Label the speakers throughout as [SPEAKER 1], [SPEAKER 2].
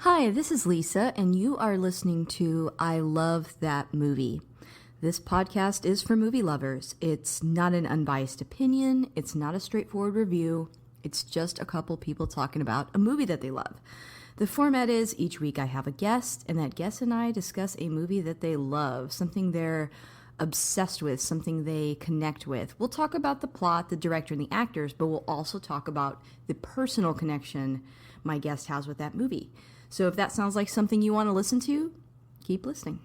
[SPEAKER 1] Hi, this is Lisa, and you are listening to I Love That Movie. This podcast is for movie lovers. It's not an unbiased opinion, it's not a straightforward review, it's just a couple people talking about a movie that they love. The format is each week I have a guest, and that guest and I discuss a movie that they love, something they're obsessed with, something they connect with. We'll talk about the plot, the director, and the actors, but we'll also talk about the personal connection my guest has with that movie. So if that sounds like something you want to listen to, keep listening.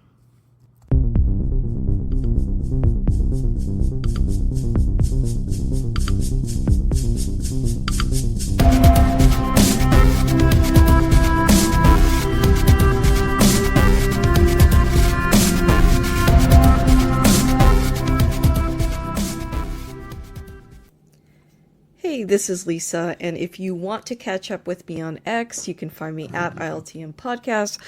[SPEAKER 1] Hey, this is Lisa, and if you want to catch up with me on X, you can find me at ILTM Podcast,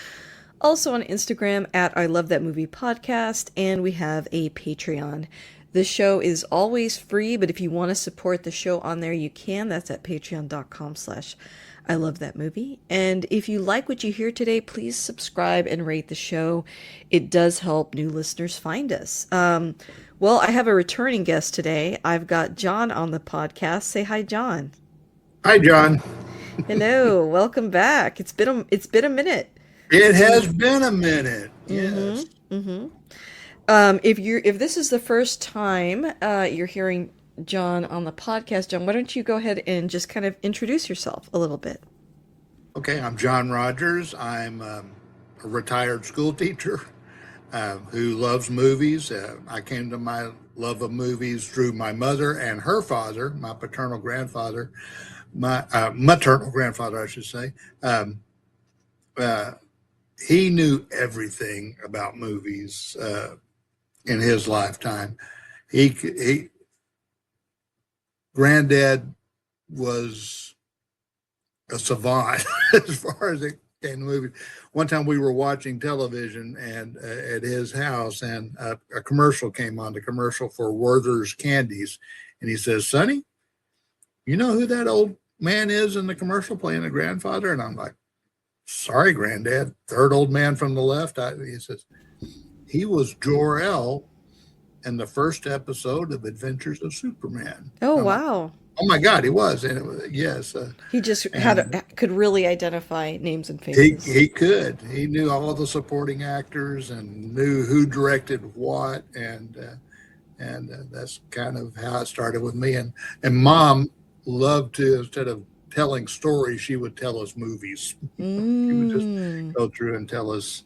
[SPEAKER 1] also on Instagram at I Love That Movie Podcast, and we have a Patreon. The show is always free, but if you want to support the show on there, you can. That's at patreon.com/I Love That Movie. And if you like what you hear today, please subscribe and rate the show. It does help new listeners find us. Well, I have a returning guest today. I've got John on the podcast. Say hi, John.
[SPEAKER 2] Hi, John.
[SPEAKER 1] Hello, welcome back. It's been a minute.
[SPEAKER 2] It has been a minute. Yes.
[SPEAKER 1] If this is the first time you're hearing John on the podcast, John, why don't you go ahead and just kind of introduce yourself a little bit?
[SPEAKER 2] Okay, I'm John Rodgers. I'm a retired school teacher who loves movies. I came to my love of movies through my mother and her father, my paternal grandfather, my maternal grandfather, I should say. He knew everything about movies in his lifetime. Granddad was a savant as far as it came to movies. One time we were watching television and at his house, and a commercial came on, the commercial for Werther's Candies, and he says, "Sonny, you know who that old man is in the commercial playing the grandfather?" And I'm like, "Sorry, Granddad, third old man from the left." He says, "He was Jor-El in the first episode of Adventures of Superman."
[SPEAKER 1] Oh,
[SPEAKER 2] I'm like,
[SPEAKER 1] wow.
[SPEAKER 2] oh my God, he was. And it was, yes.
[SPEAKER 1] He just could really identify names and faces.
[SPEAKER 2] He could. He knew all the supporting actors and knew who directed what. And that's kind of how it started with me. And Mom loved to, instead of telling stories, she would tell us movies. She would just go through and tell us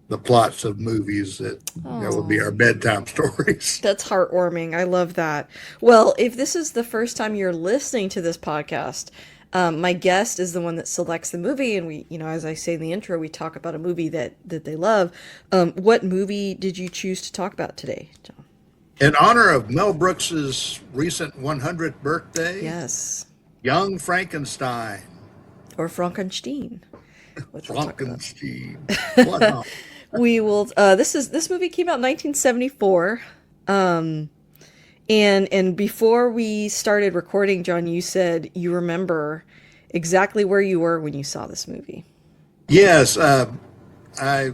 [SPEAKER 2] the plots of movies that would be our bedtime stories.
[SPEAKER 1] That's heartwarming. I love that. Well, if this is the first time you're listening to this podcast, my guest is the one that selects the movie, and we, as I say in the intro, we talk about a movie that they love. What movie did you choose to talk about today, John?
[SPEAKER 2] In honor of Mel Brooks's recent 100th birthday,
[SPEAKER 1] yes,
[SPEAKER 2] Young Frankenstein.
[SPEAKER 1] Or Frankenstein.
[SPEAKER 2] Frankenstein. What else?
[SPEAKER 1] We will. This movie came out in 1974, and before we started recording, John, you said you remember exactly where you were when you saw this movie.
[SPEAKER 2] Yes, I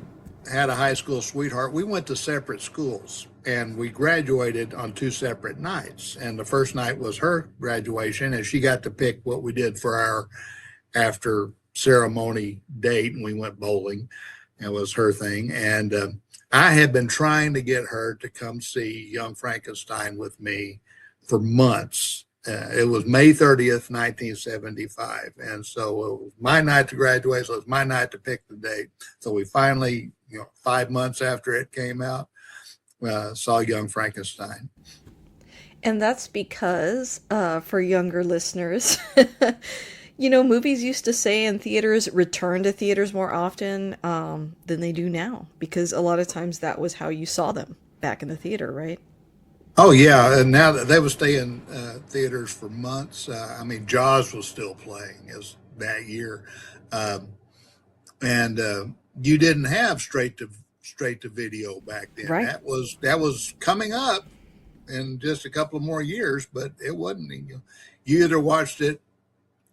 [SPEAKER 2] had a high school sweetheart. We went to separate schools, and we graduated on two separate nights. And the first night was her graduation, and she got to pick what we did for our after ceremony date, and we went bowling. It was her thing. And I had been trying to get her to come see Young Frankenstein with me for months. It was May 30th, 1975. And so it was my night to graduate, so it was my night to pick the date. So we finally, 5 months after it came out, saw Young Frankenstein.
[SPEAKER 1] And that's because, for younger listeners, movies used to say in theaters, return to theaters more often than they do now, because a lot of times that was how you saw them back in the theater, right?
[SPEAKER 2] Oh, yeah. And now they would stay in theaters for months. Jaws was still playing that year. And you didn't have straight to video back then.
[SPEAKER 1] Right.
[SPEAKER 2] That was coming up in just a couple of more years, but it wasn't. You either watched it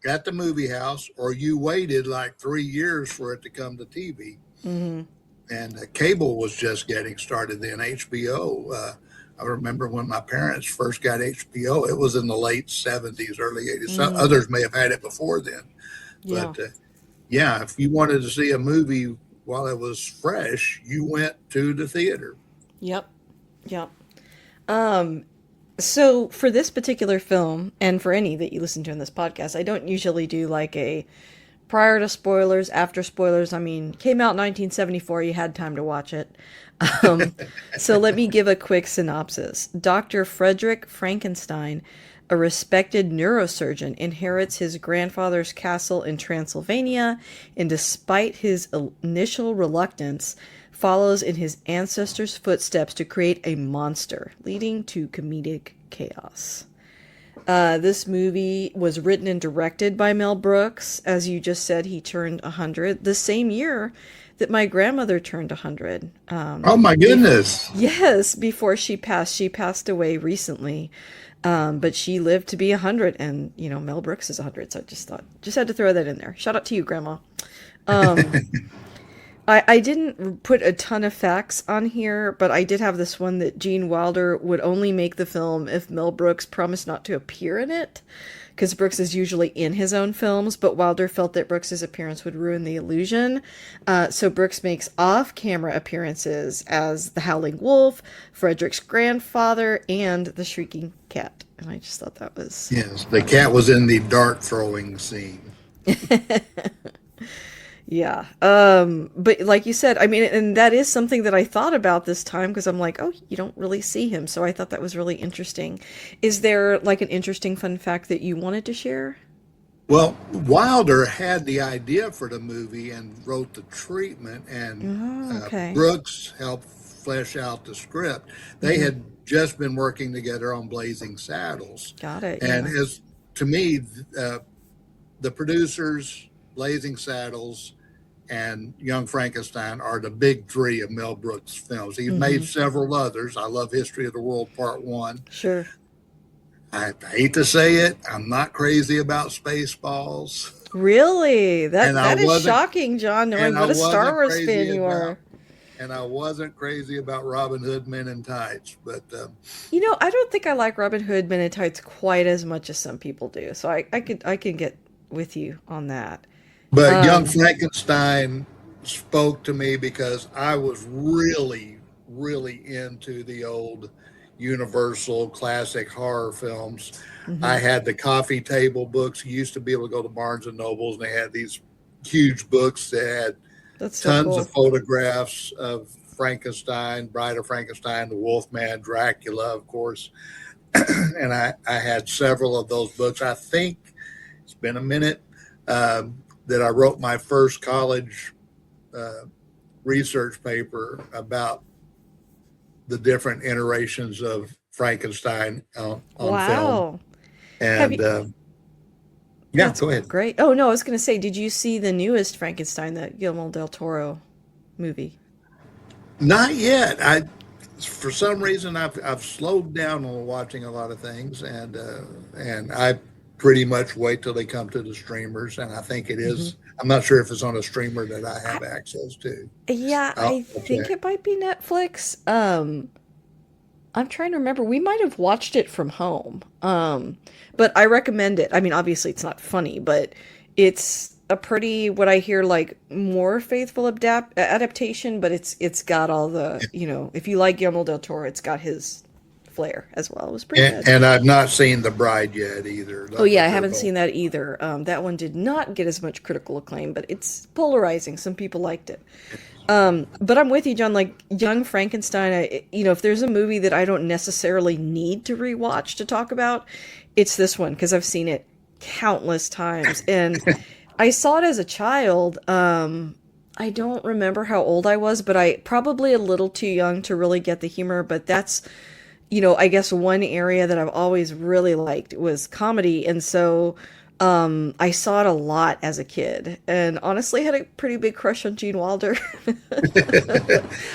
[SPEAKER 2] at the movie house, or you waited like 3 years for it to come to TV.
[SPEAKER 1] Mm-hmm.
[SPEAKER 2] And cable was just getting started then. HBO. I remember when my parents first got HBO, it was in the late 70s, early 80s. Some others may have had it before then.
[SPEAKER 1] Yeah.
[SPEAKER 2] But yeah, if you wanted to see a movie while it was fresh, you went to the theater.
[SPEAKER 1] Yep. Yep. So for this particular film, and for any that you listen to in this podcast, I don't usually do like a prior to spoilers, after spoilers. I mean, came out in 1974, you had time to watch it. So let me give a quick synopsis. Dr. Frederick Frankenstein, a respected neurosurgeon, inherits his grandfather's castle in Transylvania, and despite his initial reluctance, follows in his ancestors' footsteps to create a monster, leading to comedic chaos. This movie was written and directed by Mel Brooks. As you just said, he turned 100 the same year that my grandmother turned 100.
[SPEAKER 2] Oh my goodness.
[SPEAKER 1] Yes, before she passed. She passed away recently. But she lived to be 100, and, you know, Mel Brooks is 100, so I just had to throw that in there. Shout out to you, Grandma. I didn't put a ton of facts on here, but I did have this one that Gene Wilder would only make the film if Mel Brooks promised not to appear in it, because Brooks is usually in his own films, but Wilder felt that Brooks's appearance would ruin the illusion. So Brooks makes off-camera appearances as the Howling Wolf, Frederick's grandfather, and the Shrieking Cat. And I just thought that was...
[SPEAKER 2] Yes, the cat was in the dart throwing scene.
[SPEAKER 1] Yeah. But like you said, I mean, and that is something that I thought about this time, because I'm like, oh, you don't really see him. So I thought that was really interesting. Is there like an interesting fun fact that you wanted to share?
[SPEAKER 2] Well, Wilder had the idea for the movie and wrote the treatment, and Brooks helped flesh out the script. They had just been working together on Blazing Saddles.
[SPEAKER 1] Got it.
[SPEAKER 2] And as to me, the producers, Blazing Saddles, and Young Frankenstein are the big three of Mel Brooks films. He's made several others. I love History of the World Part 1.
[SPEAKER 1] Sure.
[SPEAKER 2] I hate to say it, I'm not crazy about Spaceballs.
[SPEAKER 1] Really? That is shocking, John, knowing what a Star Wars fan you are.
[SPEAKER 2] And I wasn't crazy about Robin Hood Men in Tights, but
[SPEAKER 1] you know, I don't think I like Robin Hood Men in Tights quite as much as some people do. So I can get with you on that.
[SPEAKER 2] But Young Frankenstein spoke to me because I was really, really into the old Universal classic horror films. I had the coffee table books. You used to be able to go to Barnes and Nobles, and they had these huge books that had tons of photographs of Frankenstein, Bride of Frankenstein, the Wolfman, Dracula, of course. And I had several of those books. I think it's been a minute that I wrote my first college research paper about the different iterations of Frankenstein on film. And yeah, go ahead.
[SPEAKER 1] Great. Oh, no, I was going to say, did you see the newest Frankenstein, the Guillermo del Toro movie?
[SPEAKER 2] Not yet. For some reason, I've slowed down on watching a lot of things, and I pretty much wait till they come to the streamers, and I think it is. I'm not sure if it's on a streamer that I have access to.
[SPEAKER 1] Yeah, I think it might be Netflix. I'm trying to remember. We might have watched it from home. But I recommend it. I mean, obviously it's not funny, but it's a pretty, what I hear, like more faithful adaptation, but it's got all the, you know, if you like Guillermo del Toro, it's got his flair as well. It was pretty good. And
[SPEAKER 2] I've not seen The Bride yet either.
[SPEAKER 1] Oh yeah, I haven't seen that either. That one did not get as much critical acclaim, but it's polarizing. Some people liked it. But I'm with you, John. Like Young Frankenstein, you know, if there's a movie that I don't necessarily need to rewatch to talk about, it's this one, because I've seen it countless times. And I saw it as a child. I don't remember how old I was, but I probably a little too young to really get the humor. But that's, you know, I guess one area that I've always really liked was comedy. And so I saw it a lot as a kid, and honestly had a pretty big crush on Gene Wilder.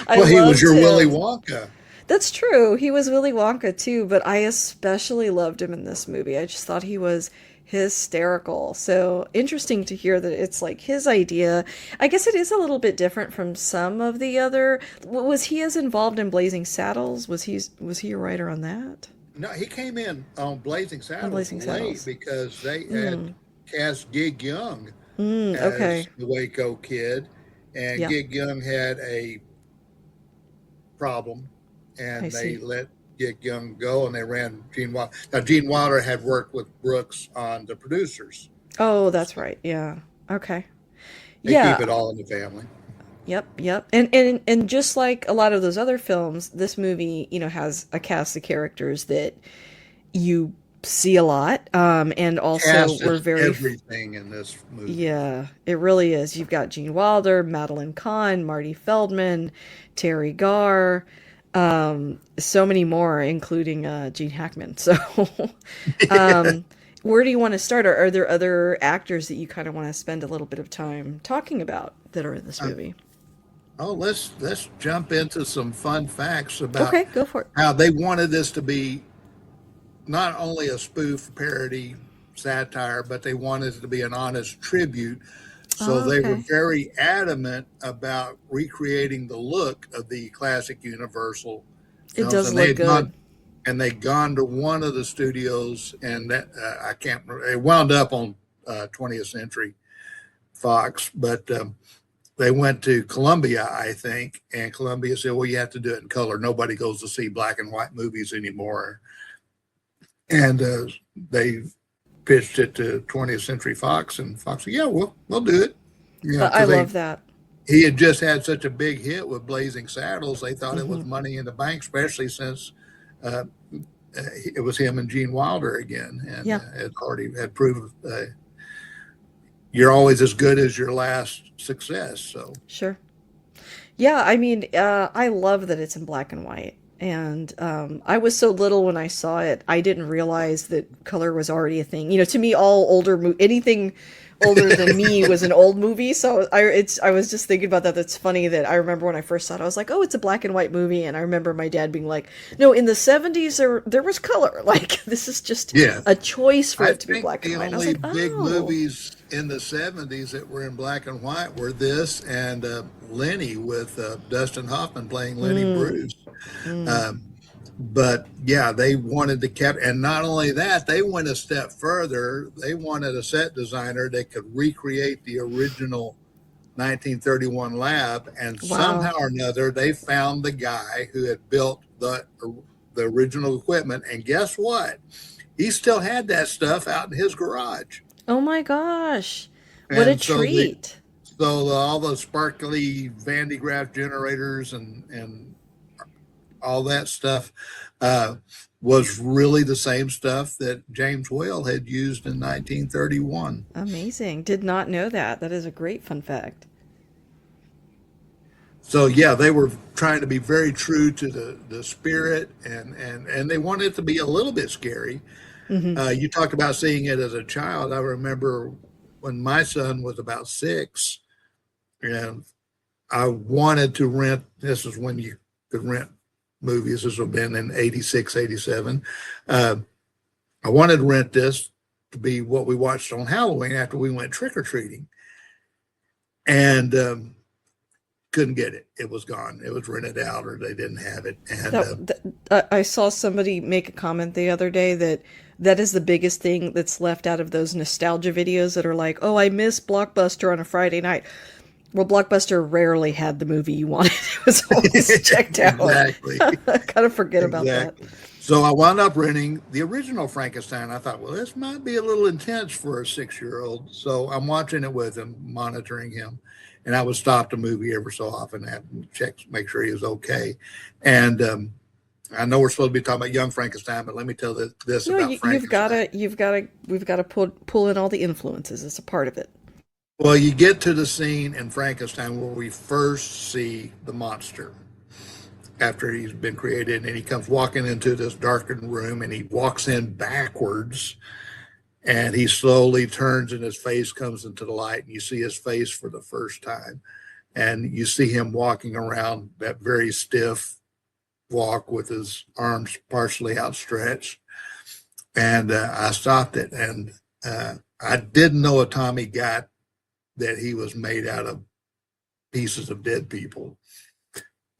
[SPEAKER 2] Well, he was your Willy Wonka.
[SPEAKER 1] That's true. He was Willy Wonka too, but I especially loved him in this movie. I just thought he was
[SPEAKER 3] Hysterical. So interesting to hear that it's like his idea. I guess it is a little bit different from some of the other. Was he as involved in Blazing Saddles? Was he a writer on that?
[SPEAKER 2] No, he came in on Blazing
[SPEAKER 3] On
[SPEAKER 2] Saddles
[SPEAKER 3] Blazing
[SPEAKER 2] late
[SPEAKER 3] Saddles.
[SPEAKER 2] because they had
[SPEAKER 3] Mm.
[SPEAKER 2] cast Gig Young
[SPEAKER 3] Okay.
[SPEAKER 2] as the Waco kid, and
[SPEAKER 3] Yeah,
[SPEAKER 2] Gig Young had a problem,
[SPEAKER 3] I
[SPEAKER 2] and they
[SPEAKER 3] see.
[SPEAKER 2] let Gig Young go, and they ran Gene Wilder. Now, Gene Wilder had worked with Brooks on The Producers,
[SPEAKER 3] Oh, that's
[SPEAKER 2] so
[SPEAKER 3] right. Yeah. Okay.
[SPEAKER 2] they keep
[SPEAKER 3] Yeah.
[SPEAKER 2] it all in the family.
[SPEAKER 3] Yep, yep. And just like a lot of those other films, this movie, has a cast of characters that you see a lot, and also
[SPEAKER 2] Cast
[SPEAKER 3] we're
[SPEAKER 2] is
[SPEAKER 3] very,
[SPEAKER 2] everything in this movie.
[SPEAKER 3] yeah, it really is. You've got Gene Wilder, Madeline Kahn, Marty Feldman, Terry Garr, so many more, including Gene Hackman. So, um, where do you want to start? Are there other actors that you kind of want to spend a little bit of time talking about that are in this
[SPEAKER 2] Uh,
[SPEAKER 3] movie?
[SPEAKER 2] oh, let's jump into some fun facts about
[SPEAKER 3] Okay, go for it.
[SPEAKER 2] how they wanted this to be not only a spoof, parody, satire, but they wanted it to be an honest tribute. So
[SPEAKER 3] Oh,
[SPEAKER 2] they were
[SPEAKER 3] okay.
[SPEAKER 2] very adamant about recreating the look of the classic Universal
[SPEAKER 3] It
[SPEAKER 2] films,
[SPEAKER 3] does
[SPEAKER 2] and they
[SPEAKER 3] look
[SPEAKER 2] had gone
[SPEAKER 3] good.
[SPEAKER 2] and they'd gone to one of the studios, and that I can't remember. It wound up on 20th Century Fox, but they went to Columbia, I think, and Columbia said, "Well, you have to do it in color. Nobody goes to see black and white movies anymore." And they pitched it to 20th Century Fox, and Fox said, "Yeah, we'll do it."
[SPEAKER 3] I
[SPEAKER 2] Because
[SPEAKER 3] love that.
[SPEAKER 2] he had just had such a big hit with Blazing Saddles, they thought it
[SPEAKER 3] Hmm.
[SPEAKER 2] was money in the bank, especially since uh, it was him and Gene Wilder again, and
[SPEAKER 3] Yeah,
[SPEAKER 2] had already had proved you're always as good as your last success. So
[SPEAKER 3] sure. Yeah, I mean, I love that it's in black and white. And I was so little when I saw it, I didn't realize that color was already a thing. To me, all anything older than me was an old movie. So I was just thinking about that. That's funny that I remember when I first saw it, I was like, oh, it's a black and white movie. And I remember my dad being like, no, in the 70s there was color. Like this is just
[SPEAKER 2] yeah,
[SPEAKER 3] a choice for
[SPEAKER 2] I
[SPEAKER 3] it to be
[SPEAKER 2] think
[SPEAKER 3] black and
[SPEAKER 2] the
[SPEAKER 3] white. And I was
[SPEAKER 2] only
[SPEAKER 3] like,
[SPEAKER 2] big
[SPEAKER 3] oh,
[SPEAKER 2] movies in the 70s that were in black and white were this and Lenny with Dustin Hoffman playing Lenny
[SPEAKER 3] mm,
[SPEAKER 2] Bruce.
[SPEAKER 3] mm.
[SPEAKER 2] Um, but yeah, they wanted to keep, and not only that, they went a step further. They wanted a set designer that could recreate the original 1931 lab, and
[SPEAKER 3] Wow.
[SPEAKER 2] somehow or another, they found the guy who had built the original equipment. And guess what? He still had that stuff out in his garage.
[SPEAKER 3] Oh my gosh. What a
[SPEAKER 2] And so
[SPEAKER 3] treat.
[SPEAKER 2] all the sparkly Van de Graaff generators and all that stuff uh, was really the same stuff that James Whale had used in 1931.
[SPEAKER 3] Amazing. Did not know that. That is a great fun fact.
[SPEAKER 2] So yeah, they were trying to be very true to the spirit, and they wanted it to be a little bit scary.
[SPEAKER 3] Hmm.
[SPEAKER 2] You talk about seeing it as a child. I remember when my son was about 6, and I wanted to rent. This is when you could rent movies. This would have been in 86, 87. Uh, I wanted to rent this to be what we watched on Halloween after we went trick or treating, and couldn't get it. It was gone. It was rented out, or they didn't have it. And
[SPEAKER 3] I saw somebody make a comment the other day that that is the biggest thing that's left out of those nostalgia videos that are like, oh, I miss Blockbuster on a Friday night. Well, Blockbuster rarely had the movie you wanted. It was always checked out.
[SPEAKER 2] exactly,
[SPEAKER 3] Kind of forget about that.
[SPEAKER 2] exactly. So I wound up renting the original Frankenstein. I thought, well, this might be a little intense for a 6 year old. So I'm watching it with him, monitoring him. And I would stop the movie every so often and check, make sure he was okay. And I know we're supposed to be talking about young Frankenstein, but let me tell this
[SPEAKER 3] No,
[SPEAKER 2] about Frankenstein.
[SPEAKER 3] we've got to pull in all the influences. It's a part of it.
[SPEAKER 2] Well, you get to the scene in Frankenstein where we first see the monster after he's been created, and he comes walking into this darkened room, and he walks in backwards, and he slowly turns and his face comes into the light, and you see his face for the first time, and you see him walking around that very stiff walk with his arms partially outstretched. And I stopped it, and I didn't know a Tommy got that he was made out of pieces of dead people.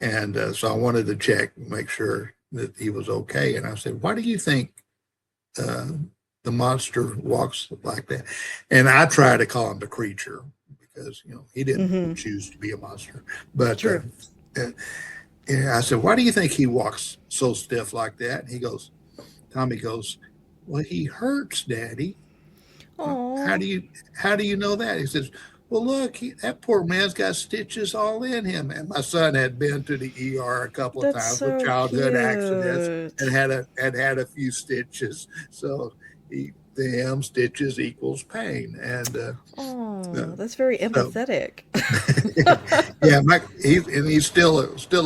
[SPEAKER 2] And so I wanted to check and make sure that he was okay. And I said, why do you think the monster walks like that? And I try to call him the creature because, he didn't choose to be a monster. But
[SPEAKER 3] True.
[SPEAKER 2] and I said, why do you think he walks so stiff like that? And Tommy goes, well, he hurts, Daddy.
[SPEAKER 3] Oh,
[SPEAKER 2] How do you know that? He says, well, look, that poor man's got stitches all in him. And my son had been to the ER a couple of
[SPEAKER 3] that's
[SPEAKER 2] times
[SPEAKER 3] so
[SPEAKER 2] with childhood accidents
[SPEAKER 3] cute.
[SPEAKER 2] and had a few stitches. So to him, stitches equals pain. And
[SPEAKER 3] That's very empathetic.
[SPEAKER 2] yeah, he's still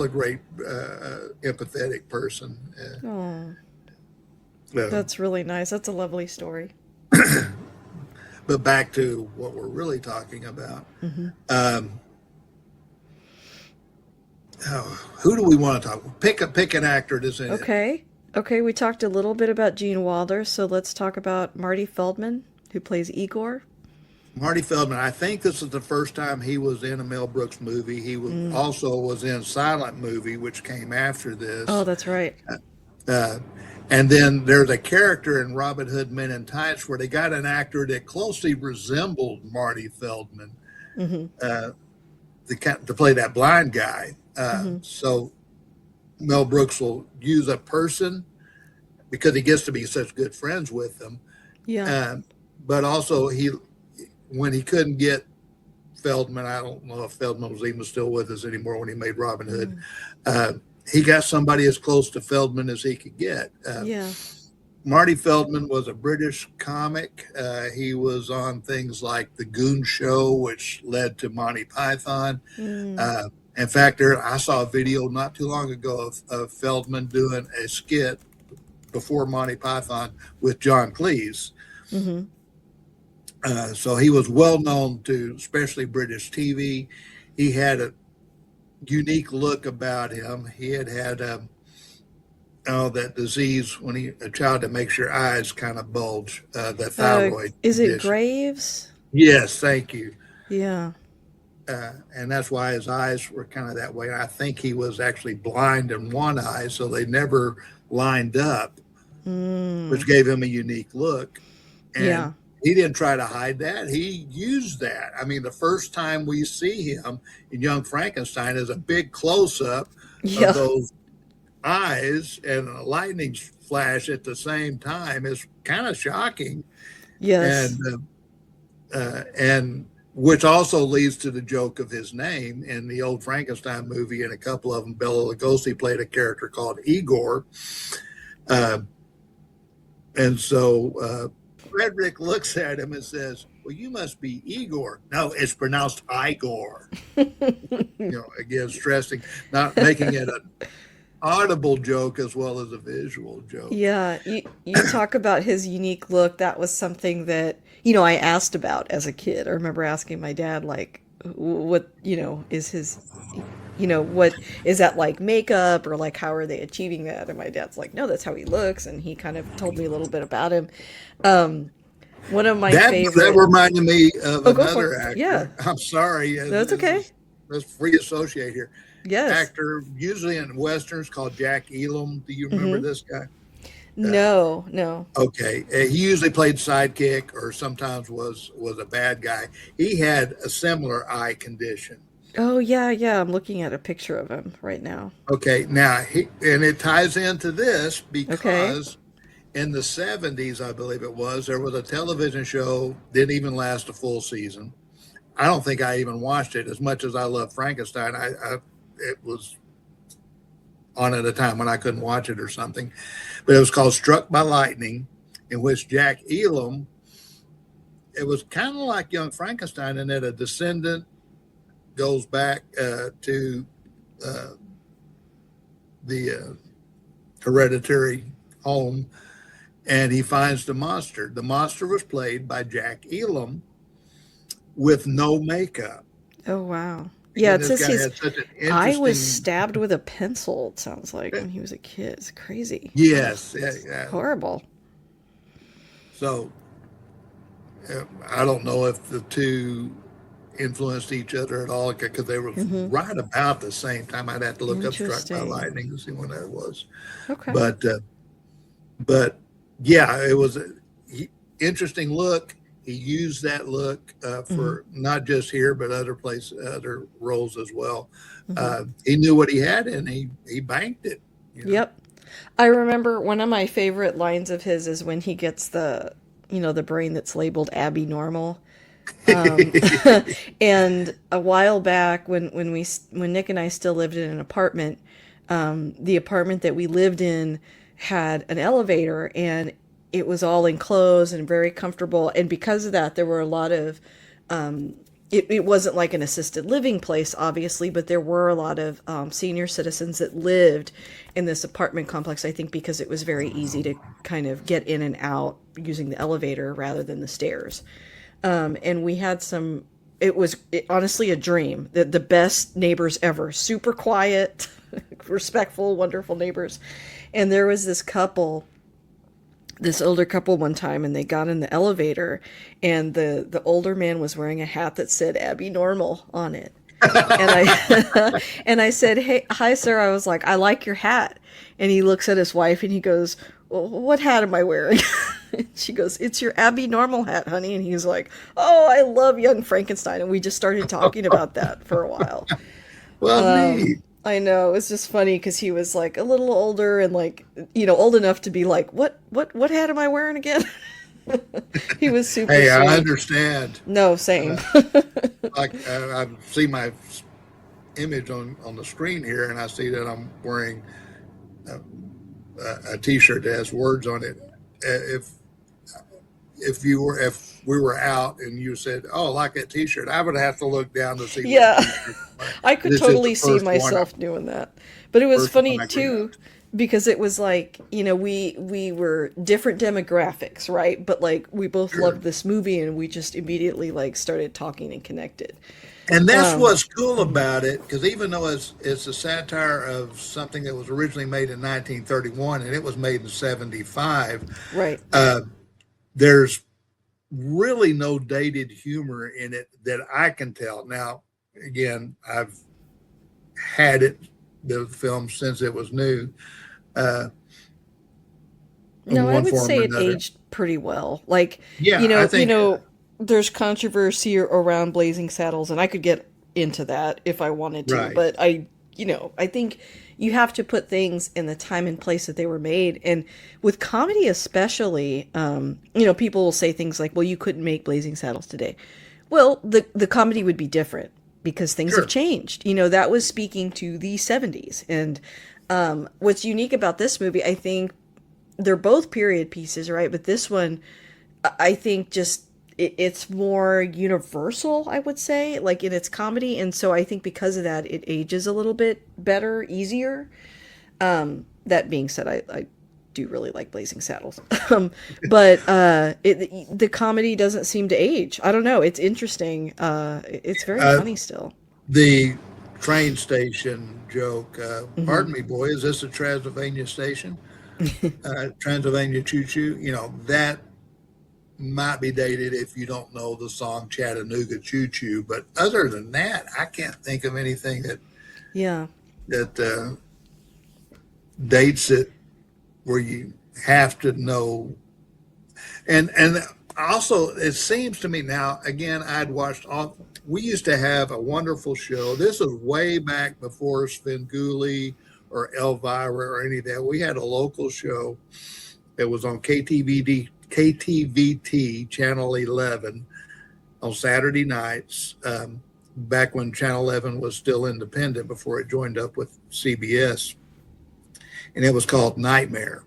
[SPEAKER 2] a great empathetic person.
[SPEAKER 3] Oh, that's really nice. That's a lovely story.
[SPEAKER 2] But back to what we're really talking about. Who do we want to talk? Pick an actor that's in it.
[SPEAKER 3] Okay, we talked a little bit about Gene Wilder, so let's talk about Marty Feldman, who plays Igor.
[SPEAKER 2] Marty Feldman. I think this is the first time he was in a Mel Brooks movie. He also was in Silent Movie, which came after this.
[SPEAKER 3] Oh, that's right.
[SPEAKER 2] And then there's a character in Robin Hood Men in Tights where they got an actor that closely resembled Marty Feldman to play that blind guy. So Mel Brooks will use a person because he gets to be such good friends with them.
[SPEAKER 3] Yeah.
[SPEAKER 2] But also when he couldn't get Feldman, I don't know if Feldman was even still with us anymore when he made Robin Hood. He got somebody as close to Feldman as he could get.
[SPEAKER 3] Yeah.
[SPEAKER 2] Marty Feldman was a British comic. He was on things like The Goon Show, which led to Monty Python. In fact, I saw a video not too long ago of Feldman doing a skit before Monty Python with John Cleese. So he was well known to especially British TV. He had a unique look about him. He had that disease when a child that makes your eyes kind of bulge, the thyroid.
[SPEAKER 3] Is
[SPEAKER 2] condition.
[SPEAKER 3] it Graves?
[SPEAKER 2] Yes, thank you.
[SPEAKER 3] Yeah.
[SPEAKER 2] And that's why his eyes were kind of that way. I think he was actually blind in one eye, so they never lined up, which gave him a unique look. And he didn't try to hide that. He used that. I mean, the first time we see him in Young Frankenstein is a big close-up of those eyes and a lightning flash at the same time. Is kind of shocking.
[SPEAKER 3] Yes.
[SPEAKER 2] And which also leads to the joke of his name in the old Frankenstein movie. In a couple of them, Bela Lugosi played a character called Igor. And so Frederick looks at him and says, well, you must be Igor. No, it's pronounced Igor. Again, stressing, not making it an audible joke as well as a visual joke.
[SPEAKER 3] Yeah, you talk about his unique look. That was something that, I asked about as a kid. I remember asking my dad, like, what, is his, what, is that like makeup or like how are they achieving that? And my dad's like, no, that's how he looks. And he kind of told me a little bit about him. One of my favorite.
[SPEAKER 2] That reminded me of another actor.
[SPEAKER 3] Yeah.
[SPEAKER 2] I'm sorry.
[SPEAKER 3] That's okay.
[SPEAKER 2] Let's free associate here.
[SPEAKER 3] Yes.
[SPEAKER 2] Actor, usually in Westerns, called Jack Elam. Do you remember this guy?
[SPEAKER 3] No.
[SPEAKER 2] Okay. He usually played sidekick or sometimes was a bad guy. He had a similar eye condition.
[SPEAKER 3] Oh, yeah. I'm looking at a picture of him right now.
[SPEAKER 2] Okay. Now, and it ties into this because in the 70s, I believe it was, there was a television show, didn't even last a full season. I don't think I even watched it. As much as I love Frankenstein, it was on at a time when I couldn't watch it or something. But it was called Struck by Lightning, in which Jack Elam, it was kind of like Young Frankenstein in that a descendant goes back to the hereditary home, and he finds the monster. The monster was played by Jack Elam with no makeup.
[SPEAKER 3] Oh, wow. Yeah, it says his eye was
[SPEAKER 2] interesting.
[SPEAKER 3] stabbed with a pencil, it sounds like, when he was a kid. It's crazy.
[SPEAKER 2] Yes.
[SPEAKER 3] It's horrible.
[SPEAKER 2] So I don't know if the two influenced each other at all because they were
[SPEAKER 3] Mm-hmm.
[SPEAKER 2] right about the same time. I'd have to look up Struck by
[SPEAKER 3] Interesting.
[SPEAKER 2] Lightning to see when that was.
[SPEAKER 3] Okay.
[SPEAKER 2] But yeah, it was an interesting look. He used that look
[SPEAKER 3] Mm-hmm.
[SPEAKER 2] for not just here, but other roles as well.
[SPEAKER 3] Mm-hmm.
[SPEAKER 2] He knew what he had, and he banked it. You know.
[SPEAKER 3] Yep. I remember one of my favorite lines of his is when he gets the brain that's labeled Abby Normal. Um, and a while back when Nick and I still lived in an apartment, the apartment that we lived in had an elevator and it was all enclosed and very comfortable. And because of that, there were a lot of, it wasn't like an assisted living place, obviously, but there were a lot of senior citizens that lived in this apartment complex, I think because it was very easy to kind of get in and out using the elevator rather than the stairs. And we had honestly a dream. The best neighbors ever, super quiet, respectful, wonderful neighbors. And there was this older couple one time, and they got in the elevator, and the older man was wearing a hat that said Abby Normal on it. And I and I said, "Hey, hi, sir." I was like, "I like your hat." And he looks at his wife and he goes, "Well, what hat am I wearing?" She goes, "It's your Abby Normal hat, honey." And he's like, "Oh, I love Young Frankenstein." And we just started talking about that for a while.
[SPEAKER 2] Well, neat.
[SPEAKER 3] I know, it was just funny because he was like a little older and like, old enough to be like, what hat am I wearing again? He was super
[SPEAKER 2] Hey,
[SPEAKER 3] sweet.
[SPEAKER 2] I understand.
[SPEAKER 3] No, same.
[SPEAKER 2] Like I see my image on the screen here, and I see that I'm wearing a T-shirt that has words on it. If we were out and you said, "Oh, I like that T-shirt," I would have to look down to see.
[SPEAKER 3] Yeah.
[SPEAKER 2] What T-shirt I'm wearing.
[SPEAKER 3] I could
[SPEAKER 2] This is the
[SPEAKER 3] totally see
[SPEAKER 2] first
[SPEAKER 3] myself doing that. But it was
[SPEAKER 2] first
[SPEAKER 3] funny
[SPEAKER 2] one I
[SPEAKER 3] too
[SPEAKER 2] grabbed.
[SPEAKER 3] because it was like, we were different demographics, right? But like we both
[SPEAKER 2] Sure.
[SPEAKER 3] loved this movie and we just immediately like started talking and connected.
[SPEAKER 2] And that's
[SPEAKER 3] Um,
[SPEAKER 2] what's cool about it, because even though it's a satire of something that was originally made in 1931 and it was made in 75,
[SPEAKER 3] right.
[SPEAKER 2] uh, there's really no dated humor in it that I can tell. Now, again, I've had the film since it was new, uh, in
[SPEAKER 3] No, I
[SPEAKER 2] one
[SPEAKER 3] would
[SPEAKER 2] form
[SPEAKER 3] say
[SPEAKER 2] or
[SPEAKER 3] it
[SPEAKER 2] another.
[SPEAKER 3] aged pretty well. Like,
[SPEAKER 2] Yeah, I think
[SPEAKER 3] there's controversy around Blazing Saddles, and I could get into that if I wanted to,
[SPEAKER 2] right.
[SPEAKER 3] but I think you have to put things in the time and place that they were made. And with comedy especially, people will say things like, well, you couldn't make Blazing Saddles today. Well, the comedy would be different because things have
[SPEAKER 2] Sure.
[SPEAKER 3] changed. That was speaking to the 70s. And what's unique about this movie, I think, they're both period pieces, right? But this one, I think just it's more universal, I would say, like in its comedy. And so I think because of that, it ages a little bit better, easier. That being said, I do really like Blazing Saddles. But the comedy doesn't seem to age. I don't know. It's interesting. It's very
[SPEAKER 2] Uh,
[SPEAKER 3] funny still.
[SPEAKER 2] the train station joke.
[SPEAKER 3] Hmm.
[SPEAKER 2] Pardon me, boy, is this a Transylvania station? Transylvania Choo Choo. That might be dated if you don't know the song Chattanooga Choo Choo. But other than that, I can't think of anything
[SPEAKER 3] Yeah.
[SPEAKER 2] that dates it where you have to know. And also, it seems to me now, again, I'd watched all. We used to have a wonderful show. This was way back before Svengoolie or Elvira or any of that. We had a local show that was on KTVT Channel 11 on Saturday nights, back when Channel 11 was still independent before it joined up with CBS. And it was called Nightmare.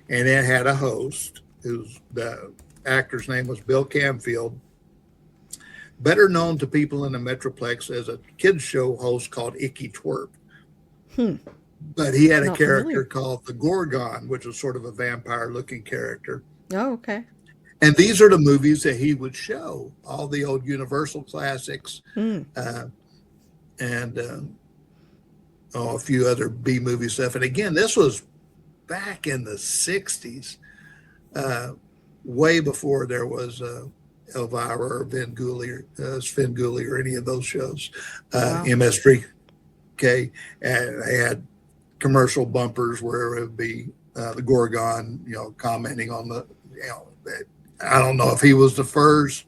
[SPEAKER 2] And it had a host the actor's name was Bill Camfield, better known to people in the Metroplex as a kids show host called Icky Twerp.
[SPEAKER 3] Hmm.
[SPEAKER 2] But he had a
[SPEAKER 3] Not
[SPEAKER 2] character
[SPEAKER 3] familiar.
[SPEAKER 2] called the Gorgon, which was sort of a vampire looking character.
[SPEAKER 3] Oh, okay.
[SPEAKER 2] And these are the movies that he would show, all the old Universal classics,
[SPEAKER 3] Hmm.
[SPEAKER 2] and a few other B movie stuff. And again, this was back in the 60s, way before there was Elvira or Sven Gulli or any of those shows.
[SPEAKER 3] Wow.
[SPEAKER 2] MS3K, and they had commercial bumpers where it would be the Gorgon, commenting on I don't know if he was the first,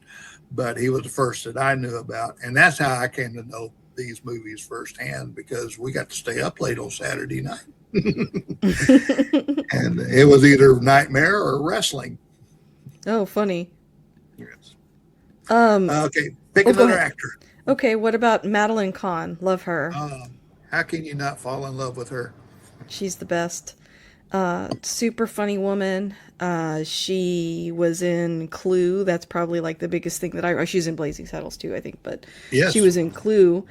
[SPEAKER 2] but he was the first that I knew about. And that's how I came to know these movies firsthand, because we got to stay up late on Saturday night. And it was either Nightmare or wrestling.
[SPEAKER 3] Oh, funny.
[SPEAKER 2] Yes. Okay, pick another actor.
[SPEAKER 3] Okay, what about Madeline Kahn? Love her.
[SPEAKER 2] How can you not fall in love with her?
[SPEAKER 3] She's the best. Super funny woman. She was in Clue. That's probably like the biggest thing that she's in Blazing Saddles too, I think, but
[SPEAKER 2] yes.
[SPEAKER 3] She was in Clue.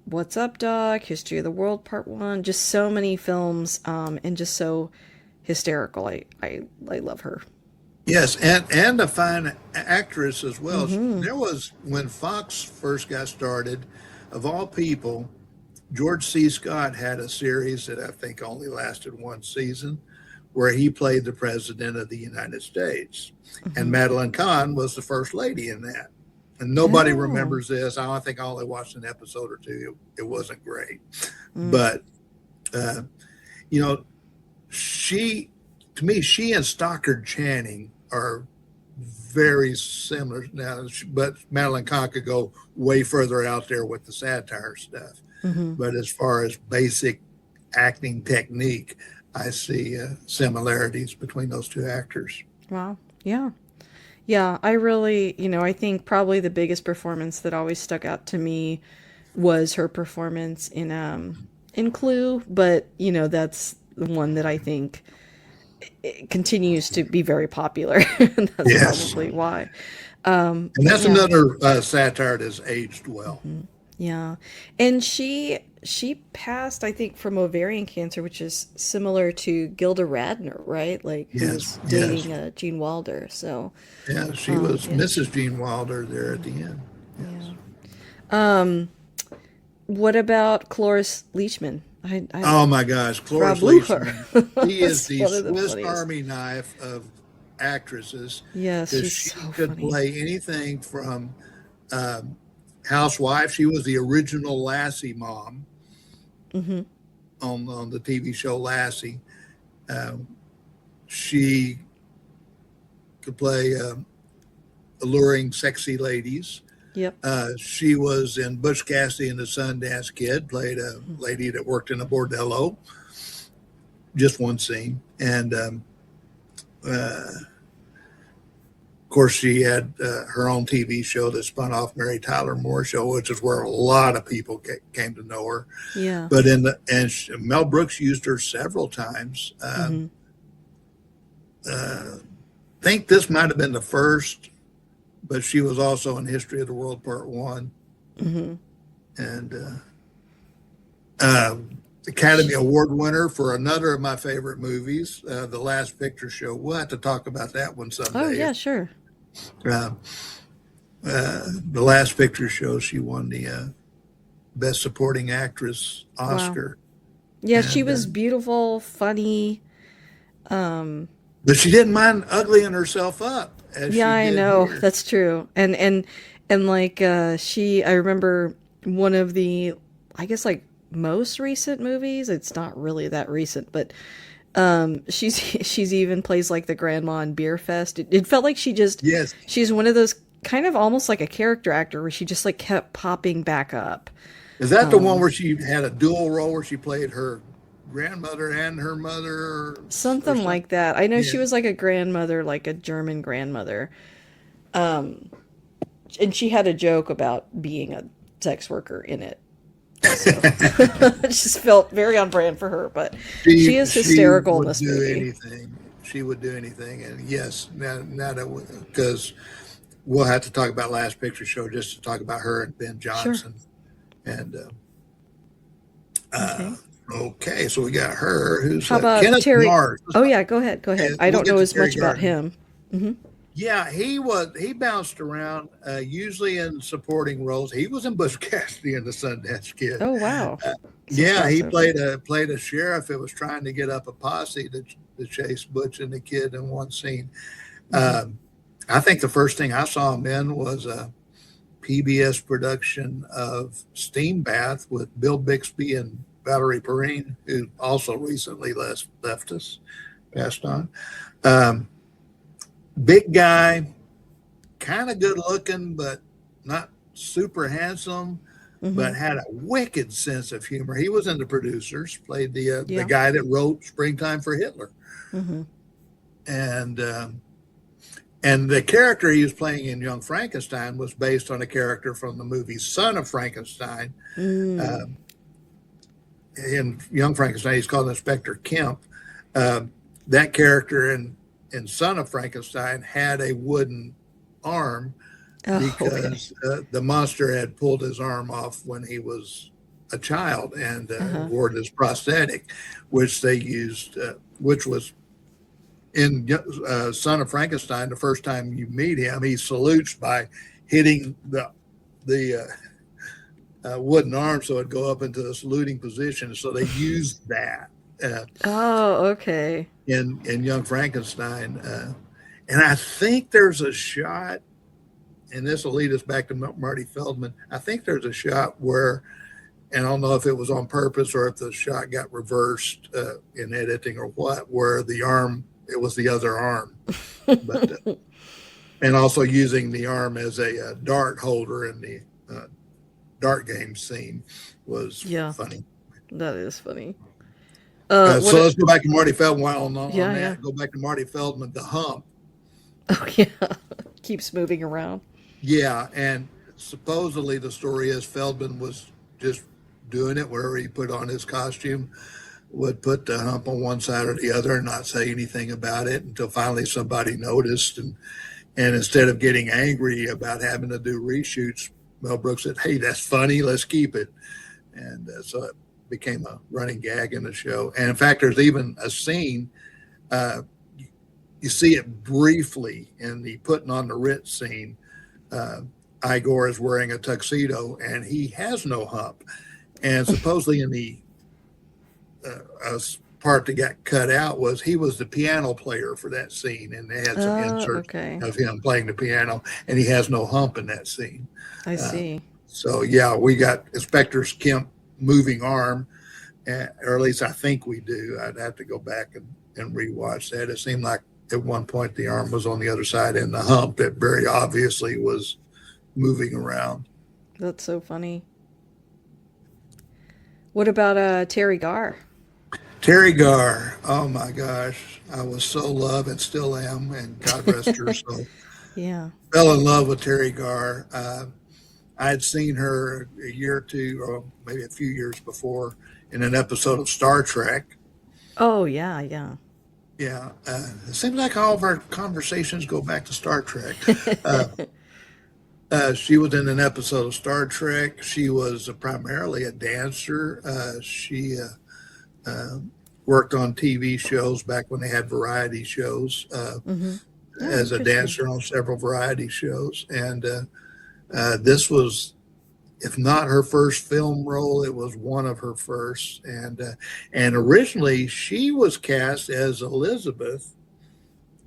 [SPEAKER 3] What's Up, Doc? History of the World Part 1. Just so many films, and just so hysterical. I love her.
[SPEAKER 2] Yes, and a fine actress as well. There was, when Fox first got started, of all people, George C. Scott had a series that I think only lasted one season, where he played the President of the United States. And Madeline Kahn was the first lady in that. And nobody remembers this. I think I only watched an episode or two. It wasn't great. But, to me, she and Stockard Channing are very similar now, but Madeline Kahn could go way further out there with the satire stuff. But as far as basic acting technique, I see similarities between those two actors.
[SPEAKER 3] Wow. Yeah. Yeah, I really, I think probably the biggest performance that always stuck out to me was her performance in Clue, but that's the one that I think it continues to be very popular. And that's probably why.
[SPEAKER 2] And that's another satire that's aged well.
[SPEAKER 3] Yeah. And she passed, I think, from ovarian cancer, which is similar to Gilda Radner, right? Like, who was dating Gene Wilder. So
[SPEAKER 2] yeah, she was Mrs. Gene Wilder there at the end. Yes.
[SPEAKER 3] Yeah. What about Cloris Leachman?
[SPEAKER 2] Oh my gosh, Cloris Leachman. He is the Swiss Army knife of actresses.
[SPEAKER 3] Yes, she's
[SPEAKER 2] she
[SPEAKER 3] so
[SPEAKER 2] could
[SPEAKER 3] funny.
[SPEAKER 2] play anything from housewife. She was the original Lassie mom on the TV show Lassie. She could play alluring, sexy ladies.
[SPEAKER 3] Yep.
[SPEAKER 2] She was in Butch Cassidy and the Sundance Kid, played a lady that worked in a bordello. Just one scene. And of course, she had her own TV show that spun off Mary Tyler Moore Show, which is where a lot of people came to know her.
[SPEAKER 3] Yeah.
[SPEAKER 2] But Mel Brooks used her several times. Think this might have been the first, but she was also in History of the World Part 1. And Academy Award winner for another of my favorite movies, The Last Picture Show. We'll have to talk about that one someday.
[SPEAKER 3] Oh, yeah, sure.
[SPEAKER 2] The Last Picture Show, she won the Best Supporting Actress Oscar.
[SPEAKER 3] Wow. Yeah, and she was beautiful, funny.
[SPEAKER 2] But she didn't mind uglying herself up.
[SPEAKER 3] I know. Here. That's true. And like I remember one of the, I guess, like most recent movies. It's not really that recent, but she's even plays like the grandma in Beer Fest. It felt like she's one of those kind of almost like a character actor where she just like kept popping back up.
[SPEAKER 2] Is that the one where she had a dual role where she played her grandmother and her mother?
[SPEAKER 3] Something like that. I know she was like a grandmother, like a German grandmother. And she had a joke about being a sex worker in it. So it just felt very on brand for her, but she is hysterical in this movie.
[SPEAKER 2] She would do anything. And yes, now that, because we'll have to talk about Last Picture Show just to talk about her and Ben Johnson. Sure. And okay, so we got her. Who's
[SPEAKER 3] how about
[SPEAKER 2] Kenneth
[SPEAKER 3] Terry?
[SPEAKER 2] Mars?
[SPEAKER 3] Oh yeah, go ahead. I don't know as much about him.
[SPEAKER 2] Yeah, he bounced around, usually in supporting roles. He was in Butch Cassidy and the Sundance Kid.
[SPEAKER 3] Oh wow!
[SPEAKER 2] He played a sheriff that was trying to get up a posse to chase Butch and the kid in one scene. I think the first thing I saw him in was a PBS production of Steam Bath with Bill Bixby and Valerie Perrine, who also recently left us, passed on. Um, Big guy, kind of good looking, but not super handsome,
[SPEAKER 3] Mm-hmm.
[SPEAKER 2] but had a wicked sense of humor. He was in The Producers, played the
[SPEAKER 3] Yeah.
[SPEAKER 2] guy that wrote Springtime for Hitler,
[SPEAKER 3] Mm-hmm.
[SPEAKER 2] and and the character he was playing in Young Frankenstein was based on a character from the movie Son of Frankenstein.
[SPEAKER 3] Mm.
[SPEAKER 2] Um, in Young Frankenstein, he's called Inspector Kemp. That character in Son of Frankenstein had a wooden arm
[SPEAKER 3] Oh, okay.
[SPEAKER 2] because the monster had pulled his arm off when he was a child and
[SPEAKER 3] Uh-huh.
[SPEAKER 2] wore this prosthetic, which they used, which was in Son of Frankenstein. The first time you meet him, he salutes by hitting the wooden arm so it'd go up into the saluting position. So they used that uh,
[SPEAKER 3] Oh, okay.
[SPEAKER 2] in Young Frankenstein. And I think there's a shot, and this will lead us back to Marty Feldman. I think there's a shot where, and I don't know if it was on purpose or if the shot got reversed in editing or what, where the arm, it was the other arm. But and also using the arm as a dart holder in the dart game scene was
[SPEAKER 3] Yeah,
[SPEAKER 2] funny.
[SPEAKER 3] that is funny.
[SPEAKER 2] So
[SPEAKER 3] What?
[SPEAKER 2] let's go back to Marty Feldman. While on
[SPEAKER 3] Yeah, yeah.
[SPEAKER 2] that, go back to Marty Feldman, the hump.
[SPEAKER 3] Oh, yeah. Keeps moving around.
[SPEAKER 2] Yeah, and supposedly the story is Feldman was just doing it wherever he put on his costume, would put the hump on one side or the other and not say anything about it until finally somebody noticed. And instead of getting angry about having to do reshoots, Mel Brooks said, "Hey, that's funny. Let's keep it." And so it became a running gag in the show. And in fact, there's even a scene. Uh, you see it briefly in the putting on the Ritz scene. Igor is wearing a tuxedo and he has no hump. And supposedly in the part that got cut out was he was the piano player for that scene, and they had some
[SPEAKER 3] Oh,
[SPEAKER 2] inserts
[SPEAKER 3] okay.
[SPEAKER 2] of him playing the piano, and he has no hump in that scene.
[SPEAKER 3] I
[SPEAKER 2] Uh,
[SPEAKER 3] see.
[SPEAKER 2] so yeah, we got Inspector Kemp moving arm, or at least I think we do. I'd have to go back and rewatch that. It seemed like at one point the arm was on the other side, and the hump that very obviously was moving around.
[SPEAKER 3] That's so funny. What about Terry Garr?
[SPEAKER 2] Terry Garr, oh my gosh, I was so loved and still am, and God rest her soul.
[SPEAKER 3] Yeah.
[SPEAKER 2] Fell in love with Terry Garr. I had seen her a year or two, or maybe a few years before, in an episode of Star Trek.
[SPEAKER 3] Oh, yeah, yeah.
[SPEAKER 2] Yeah, it seems like all of our conversations go back to Star Trek. Uh, she was in an episode of Star Trek. She was primarily a dancer. She uh, worked on TV shows back when they had variety shows
[SPEAKER 3] Mm-hmm. Oh,
[SPEAKER 2] as a
[SPEAKER 3] interesting.
[SPEAKER 2] dancer on several variety shows. And this was, if not her first film role, it was one of her first. And originally she was cast as Elizabeth,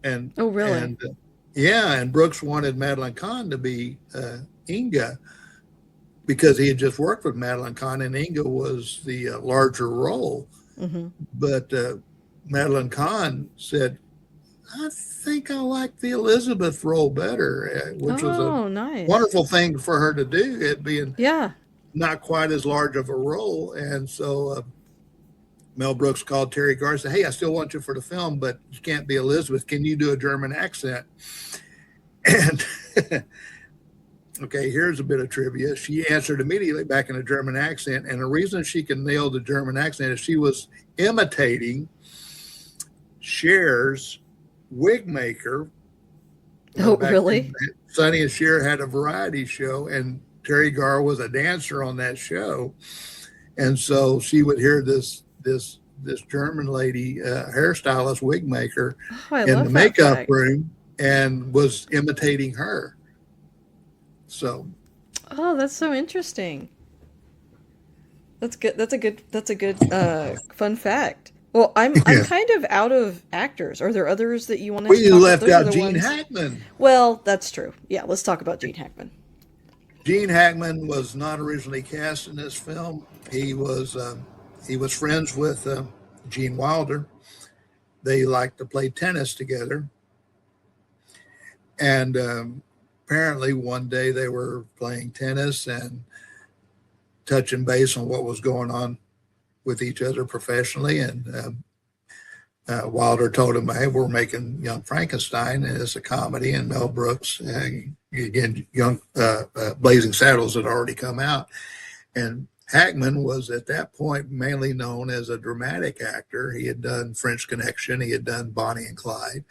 [SPEAKER 2] and
[SPEAKER 3] Oh, really?
[SPEAKER 2] and yeah, and Brooks wanted Madeline Kahn to be Inga because he had just worked with Madeline Kahn, and Inga was the larger role.
[SPEAKER 3] Mm-hmm.
[SPEAKER 2] But Madeline Kahn said, "I think I like the Elizabeth role better," which was a
[SPEAKER 3] Oh, nice.
[SPEAKER 2] wonderful thing for her to do, it being
[SPEAKER 3] Yeah.
[SPEAKER 2] not quite as large of a role. And so Mel Brooks called Terry Garr and said, "Hey, I still want you for the film, but you can't be Elizabeth. Can you do a German accent?" And okay, here's a bit of trivia. She answered immediately back in a German accent. And the reason she can nail the German accent is she was imitating Cher's wig maker.
[SPEAKER 3] Oh,
[SPEAKER 2] Back
[SPEAKER 3] really?
[SPEAKER 2] when Sonny and Cher had a variety show, and Terry Garr was a dancer on that show. And so she would hear this German lady hairstylist, wig maker,
[SPEAKER 3] Oh, I
[SPEAKER 2] in the
[SPEAKER 3] love that
[SPEAKER 2] makeup
[SPEAKER 3] fact.
[SPEAKER 2] room and was imitating her. So
[SPEAKER 3] Oh, that's so interesting. That's good. That's a good fun fact. Well, I'm
[SPEAKER 2] Yeah.
[SPEAKER 3] kind of out of actors. Are there others that you wanted
[SPEAKER 2] Well,
[SPEAKER 3] to
[SPEAKER 2] you
[SPEAKER 3] talk about?
[SPEAKER 2] left
[SPEAKER 3] Those are
[SPEAKER 2] out
[SPEAKER 3] the
[SPEAKER 2] Gene
[SPEAKER 3] ones.
[SPEAKER 2] Hackman.
[SPEAKER 3] Well, that's true. Yeah, let's talk about Gene Hackman.
[SPEAKER 2] Gene Hackman was not originally cast in this film. He was friends with Gene Wilder. They liked to play tennis together, and apparently one day they were playing tennis and touching base on what was going on with each other professionally. And Wilder told him, "Hey, we're making Young Frankenstein, and it's a comedy." And Mel Brooks, again, Blazing Saddles had already come out, and Hackman was at that point mainly known as a dramatic actor. He had done French Connection, he had done Bonnie and Clyde,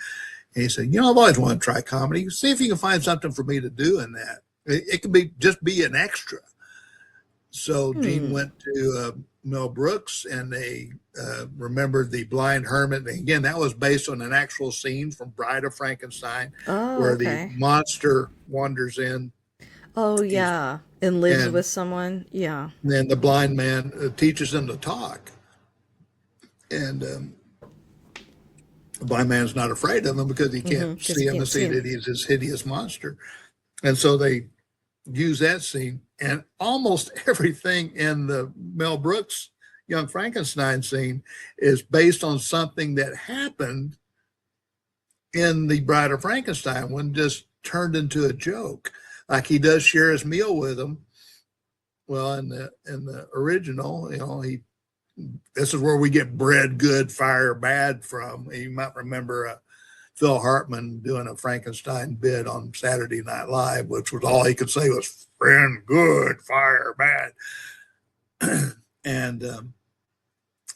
[SPEAKER 2] and he said, I've always wanted to try comedy. See if you can find something for me to do in that. It could be just be an extra." So Gene
[SPEAKER 3] Hmm.
[SPEAKER 2] went to Mel Brooks, and they remembered the blind hermit. And again, that was based on an actual scene from Bride of Frankenstein,
[SPEAKER 3] Oh,
[SPEAKER 2] where the
[SPEAKER 3] okay.
[SPEAKER 2] monster wanders in.
[SPEAKER 3] Oh,
[SPEAKER 2] He's
[SPEAKER 3] yeah. And lives
[SPEAKER 2] and
[SPEAKER 3] with someone. Yeah.
[SPEAKER 2] then the blind man teaches him to talk, and the blind man's not afraid of him because he can't
[SPEAKER 3] Because
[SPEAKER 2] see
[SPEAKER 3] you
[SPEAKER 2] him and
[SPEAKER 3] can't see
[SPEAKER 2] see
[SPEAKER 3] him.
[SPEAKER 2] that he's this hideous monster. And so they use that scene, and almost everything in the Mel Brooks Young Frankenstein scene is based on something that happened in the Bride of Frankenstein when just turned into a joke. Like he does share his meal with him. Well, in the original, he this is where we get bread good, fire bad from. You might remember Phil Hartman doing a Frankenstein bit on Saturday Night Live, which was all he could say was "friend good, fire bad," and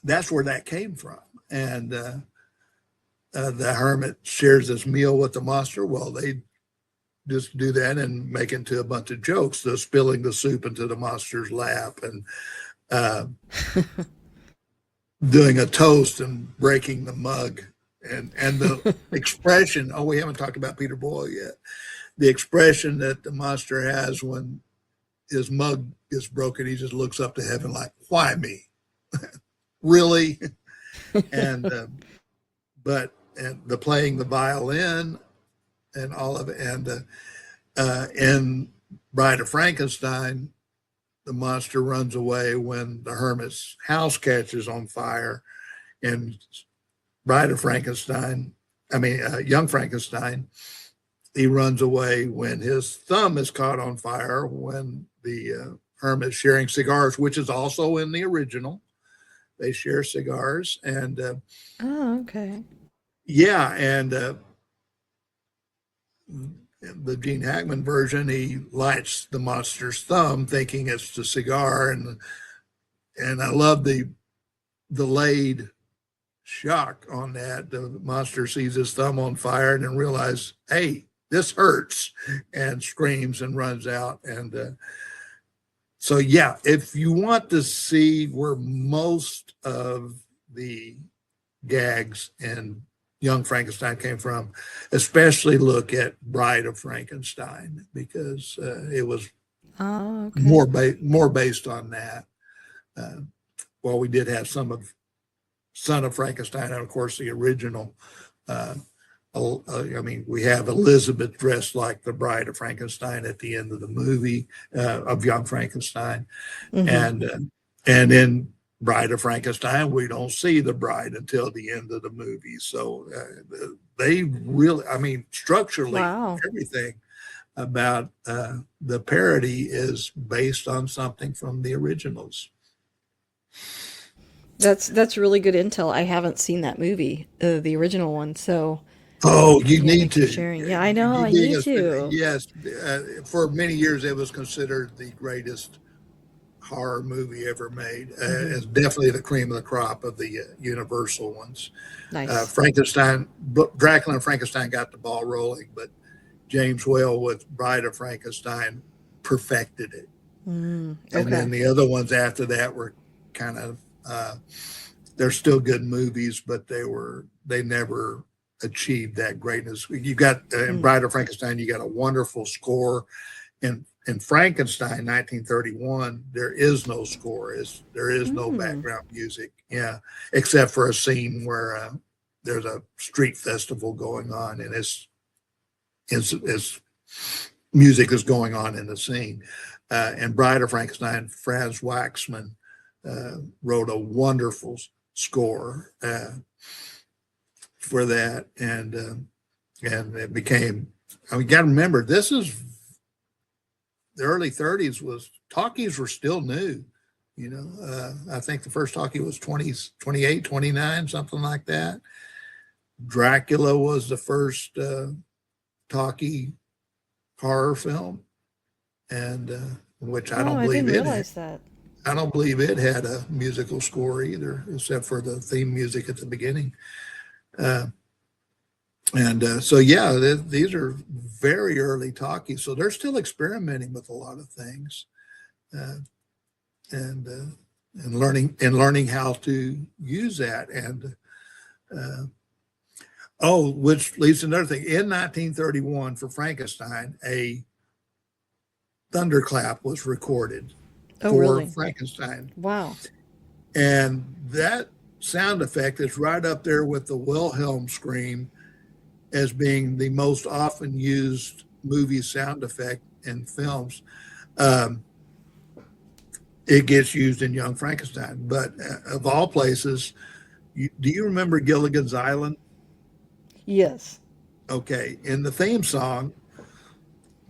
[SPEAKER 2] that's where that came from. And the hermit shares his meal with the monster. Well, they just do that and make it into a bunch of jokes, the spilling the soup into the monster's lap, and uh, doing a toast and breaking the mug, and the expression. Oh, we haven't talked about Peter Boyle yet. The expression that the monster has when his mug gets broken, he just looks up to heaven like, "Why me? Really?" And but and the playing the violin and all of it, and in Bride of Frankenstein, the monster runs away when the hermit's house catches on fire. And Bride of Frankenstein, Young Frankenstein, he runs away when his thumb is caught on fire when the hermit's sharing cigars, which is also in the original. They share cigars, and
[SPEAKER 3] Oh, okay.
[SPEAKER 2] yeah, and the Gene Hackman version, he lights the monster's thumb, thinking it's the cigar, and I love the delayed shock on that. The monster sees his thumb on fire and then realizes, "Hey, this hurts," and screams and runs out. And so, yeah, if you want to see where most of the gags and Young Frankenstein came from, especially look at Bride of Frankenstein, because it was
[SPEAKER 3] Oh, okay.
[SPEAKER 2] more based on that. Uh, well, we did have some of Son of Frankenstein, and of course the original. Uh, we have Elizabeth dressed like the Bride of Frankenstein at the end of the movie of Young Frankenstein,
[SPEAKER 3] Mm-hmm.
[SPEAKER 2] and in Bride of Frankenstein, we don't see the bride until the end of the movie. So they really, structurally,
[SPEAKER 3] Wow.
[SPEAKER 2] everything about the parody is based on something from the originals.
[SPEAKER 3] That's really good intel. I haven't seen that movie, the original one. So
[SPEAKER 2] Oh, you
[SPEAKER 3] yeah,
[SPEAKER 2] need
[SPEAKER 3] thanks for
[SPEAKER 2] to.
[SPEAKER 3] sharing. Yeah, I know.
[SPEAKER 2] You
[SPEAKER 3] I
[SPEAKER 2] being
[SPEAKER 3] need
[SPEAKER 2] a
[SPEAKER 3] to.
[SPEAKER 2] yes, for many years it was considered the greatest horror movie ever made.
[SPEAKER 3] Hmm.
[SPEAKER 2] It's definitely the cream of the crop of the Universal ones.
[SPEAKER 3] Nice.
[SPEAKER 2] Frankenstein, Dracula and Frankenstein got the ball rolling, but James Whale with Bride of Frankenstein perfected it. And then
[SPEAKER 3] Okay.
[SPEAKER 2] the other ones after that were kind of, they're still good movies, but they never achieved that greatness. You got in
[SPEAKER 3] Mm.
[SPEAKER 2] Bride of Frankenstein, you got a wonderful score, and in Frankenstein, 1931, there is no score. There is no background music. Yeah, except for a scene where there's a street festival going on, and his music is going on in the scene. And Bride of Frankenstein, Franz Waxman wrote a wonderful score for that, and it became. I mean, you got to remember, this is the early 30s. Talkies were still new. You know, I think the first talkie was 28, 29, something like that. Dracula was the first talkie horror film, and which I don't believe
[SPEAKER 3] I didn't
[SPEAKER 2] it
[SPEAKER 3] realize that.
[SPEAKER 2] I don't believe it had a musical score either, except for the theme music at the beginning. So these are very early talkies. So they're still experimenting with a lot of things, and learning how to use that. And which leads to another thing. In 1931, for Frankenstein, a thunderclap was recorded for
[SPEAKER 3] Really?
[SPEAKER 2] Frankenstein.
[SPEAKER 3] Wow.
[SPEAKER 2] And that sound effect is right up there with the Wilhelm scream as being the most often used movie sound effect in films. It gets used in Young Frankenstein, but of all places, do you remember Gilligan's Island?
[SPEAKER 3] Yes.
[SPEAKER 2] Okay, in the theme song,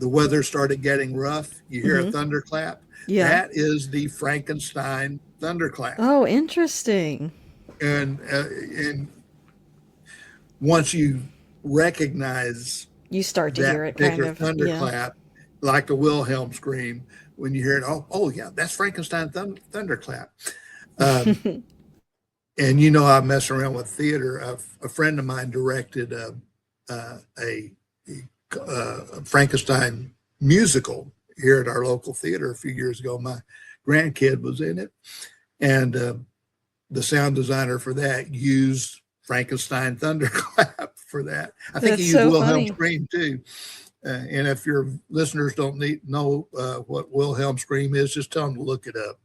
[SPEAKER 2] the weather started getting rough. You hear a thunderclap.
[SPEAKER 3] Yeah.
[SPEAKER 2] That is the Frankenstein thunderclap.
[SPEAKER 3] Oh, interesting.
[SPEAKER 2] And once you recognize
[SPEAKER 3] You start to
[SPEAKER 2] that
[SPEAKER 3] hear it kind
[SPEAKER 2] particular
[SPEAKER 3] of.
[SPEAKER 2] thunderclap, like the Wilhelm scream, when you hear it, oh yeah, that's Frankenstein thunderclap. And you know, I mess around with theater. A friend of mine directed a Frankenstein musical here at our local theater a few years ago. My grandkid was in it, and the sound designer for that used Frankenstein thunderclap for that. I think he used Wilhelm scream too. And if your listeners don't know what Wilhelm scream is, just tell them to look it up.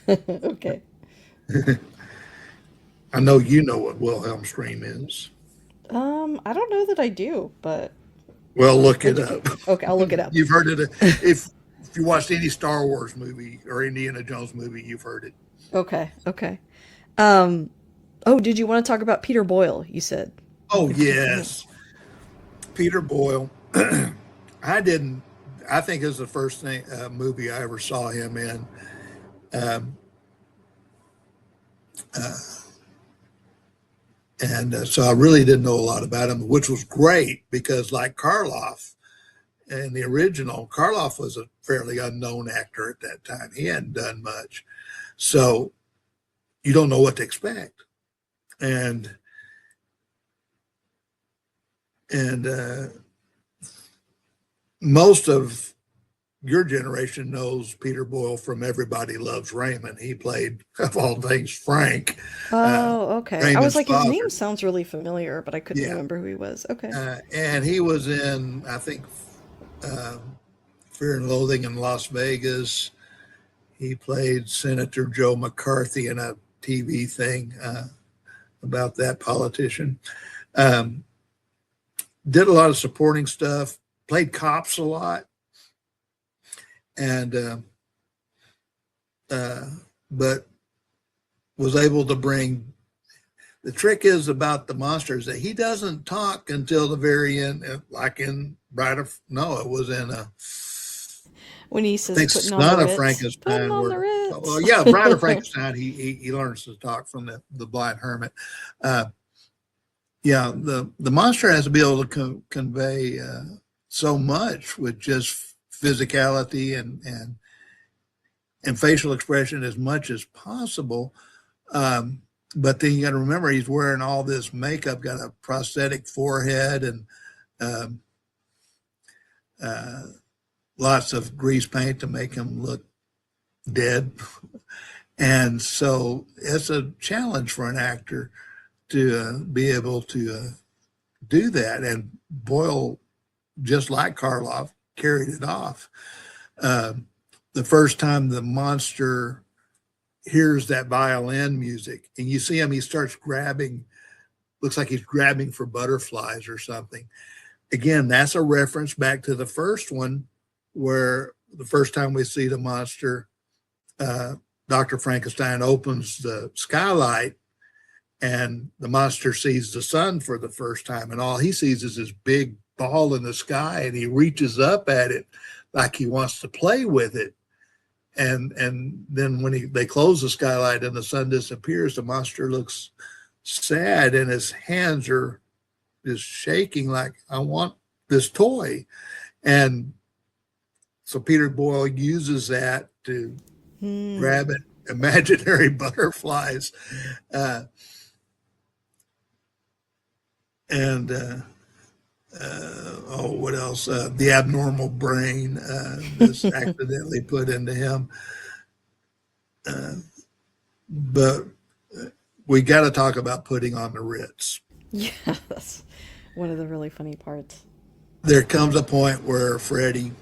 [SPEAKER 3] Okay.
[SPEAKER 2] I know you know what Wilhelm scream is.
[SPEAKER 3] I don't know that I do, but
[SPEAKER 2] Well, look it up.
[SPEAKER 3] Okay, I'll look it up.
[SPEAKER 2] You've heard it. If you watched any Star Wars movie or Indiana Jones movie, you've heard it.
[SPEAKER 3] Okay. Did you want to talk about Peter Boyle, you said?
[SPEAKER 2] Oh, yes. Peter Boyle. I think it was the first movie I ever saw him in. So I really didn't know a lot about him, which was great because, like Karloff in the original, Karloff was a fairly unknown actor at that time. He hadn't done much. So you don't know what to expect. And most of your generation knows Peter Boyle from Everybody Loves Raymond. He played, of all things, Frank.
[SPEAKER 3] Okay. I
[SPEAKER 2] Raymond's
[SPEAKER 3] was like,
[SPEAKER 2] father.
[SPEAKER 3] his name sounds really familiar, but I couldn't remember who he was. Okay.
[SPEAKER 2] And he was in, I think, Fear and Loathing in Las Vegas. He played Senator Joe McCarthy in a TV thing about that politician. Did a lot of supporting stuff, played cops a lot. And but was able to bring. The trick is about the monsters that he doesn't talk until the very end, like in it was in
[SPEAKER 3] when he says,
[SPEAKER 2] I think Son of Frankenstein. Bride of Frankenstein. He learns to talk from the blind hermit. The monster has to be able to convey so much with just physicality and facial expression as much as possible. But then you got to remember he's wearing all this makeup, got a prosthetic forehead and lots of grease paint to make him look dead. And so it's a challenge for an actor to be able to do that. And Boyle just like Karloff, carried it off. Uh, the first time the monster hears that violin music, and you see him, he starts grabbing, looks like he's grabbing for butterflies or something. Again, that's a reference back to the first one, where the first time we see the monster, Dr. Frankenstein opens the skylight and the monster sees the sun for the first time, and all he sees is this big ball in the sky, and he reaches up at it like he wants to play with it. And then when they close the skylight and the sun disappears, the monster looks sad and his hands are just shaking like, I want this toy. And so Peter Boyle uses that to grab it, imaginary butterflies. What else? The abnormal brain that's accidentally put into him. But we got to talk about putting on the Ritz.
[SPEAKER 3] Yeah, that's one of the really funny parts.
[SPEAKER 2] There comes a point where Freddy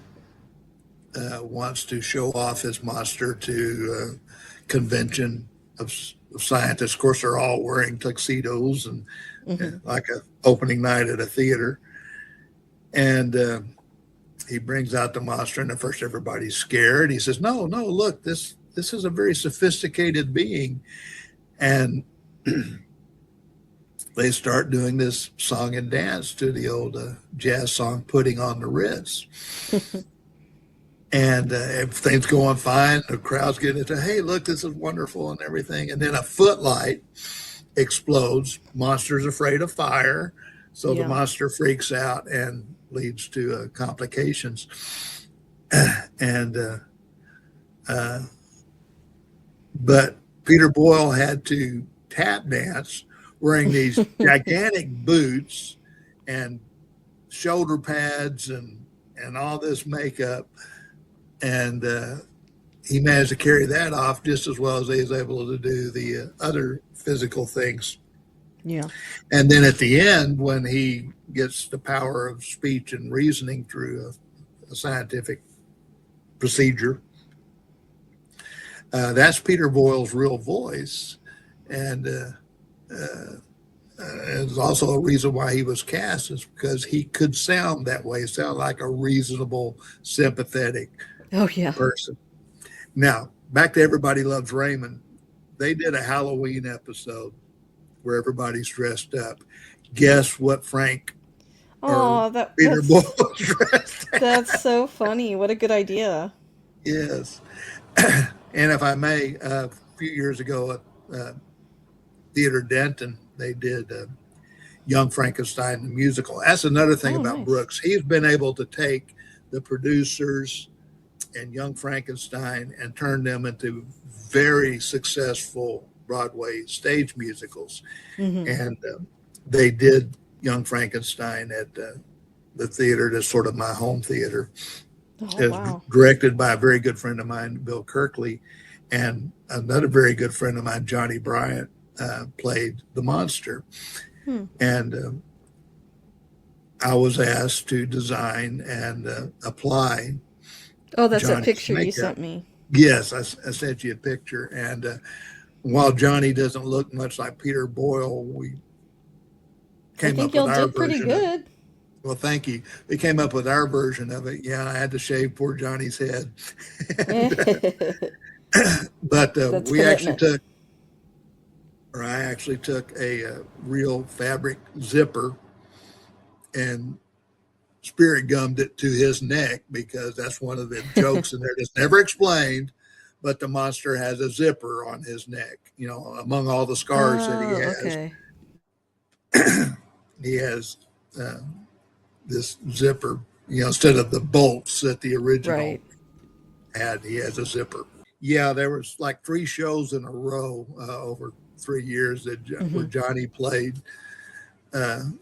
[SPEAKER 2] wants to show off his monster to a convention of scientists. Of course, they're all wearing tuxedos and like a opening night at a theater. And he brings out the monster, and at first everybody's scared. He says, no, look, this is a very sophisticated being. And they start doing this song and dance to the old jazz song, Putting on the Ritz. And everything's going fine. The crowd's getting into, hey, look, this is wonderful and everything. And then a footlight explodes. Monster's afraid of fire. So the monster freaks out and leads to complications. But Peter Boyle had to tap dance wearing these gigantic boots and shoulder pads and all this makeup. And he managed to carry that off just as well as he was able to do the other physical things.
[SPEAKER 3] Yeah.
[SPEAKER 2] And then at the end, when he gets the power of speech and reasoning through a scientific procedure, that's Peter Boyle's real voice. And it's also a reason why he was cast, is because he could sound that way, sound like a reasonable, sympathetic person. Now, back to Everybody Loves Raymond. They did a Halloween episode where everybody's dressed up. Guess what Frank Peter Boyle was dressed as?
[SPEAKER 3] That's so funny. What a good idea.
[SPEAKER 2] Yes. And if I may, a few years ago at Theater Denton, they did Young Frankenstein, the musical. That's another thing about Brooks. He's been able to take the producers and Young Frankenstein and turn them into very successful Broadway stage musicals. And they did Young Frankenstein at the theater that's sort of my home theater. It was directed by a very good friend of mine, Bill Kirkley, and another very good friend of mine, Johnny Bryant, played the monster. And I was asked to design and apply.
[SPEAKER 3] Oh, that's
[SPEAKER 2] Johnny's
[SPEAKER 3] a picture
[SPEAKER 2] makeup.
[SPEAKER 3] You sent me.
[SPEAKER 2] Yes, I sent you a picture. And while Johnny doesn't look much like Peter Boyle, we came up with our version. I think
[SPEAKER 3] you'll do pretty good.
[SPEAKER 2] Well, thank you. We came up with our version of it. Yeah, I had to shave poor Johnny's head. But I actually took a real fabric zipper and spirit gummed it to his neck, because that's one of the jokes in there that's never explained. But the monster has a zipper on his neck, among all the scars that he has.
[SPEAKER 3] Okay.
[SPEAKER 2] He has this zipper, instead of the bolts that the original had, he has a zipper. Yeah, there was like 3 shows in a row over 3 years where Johnny played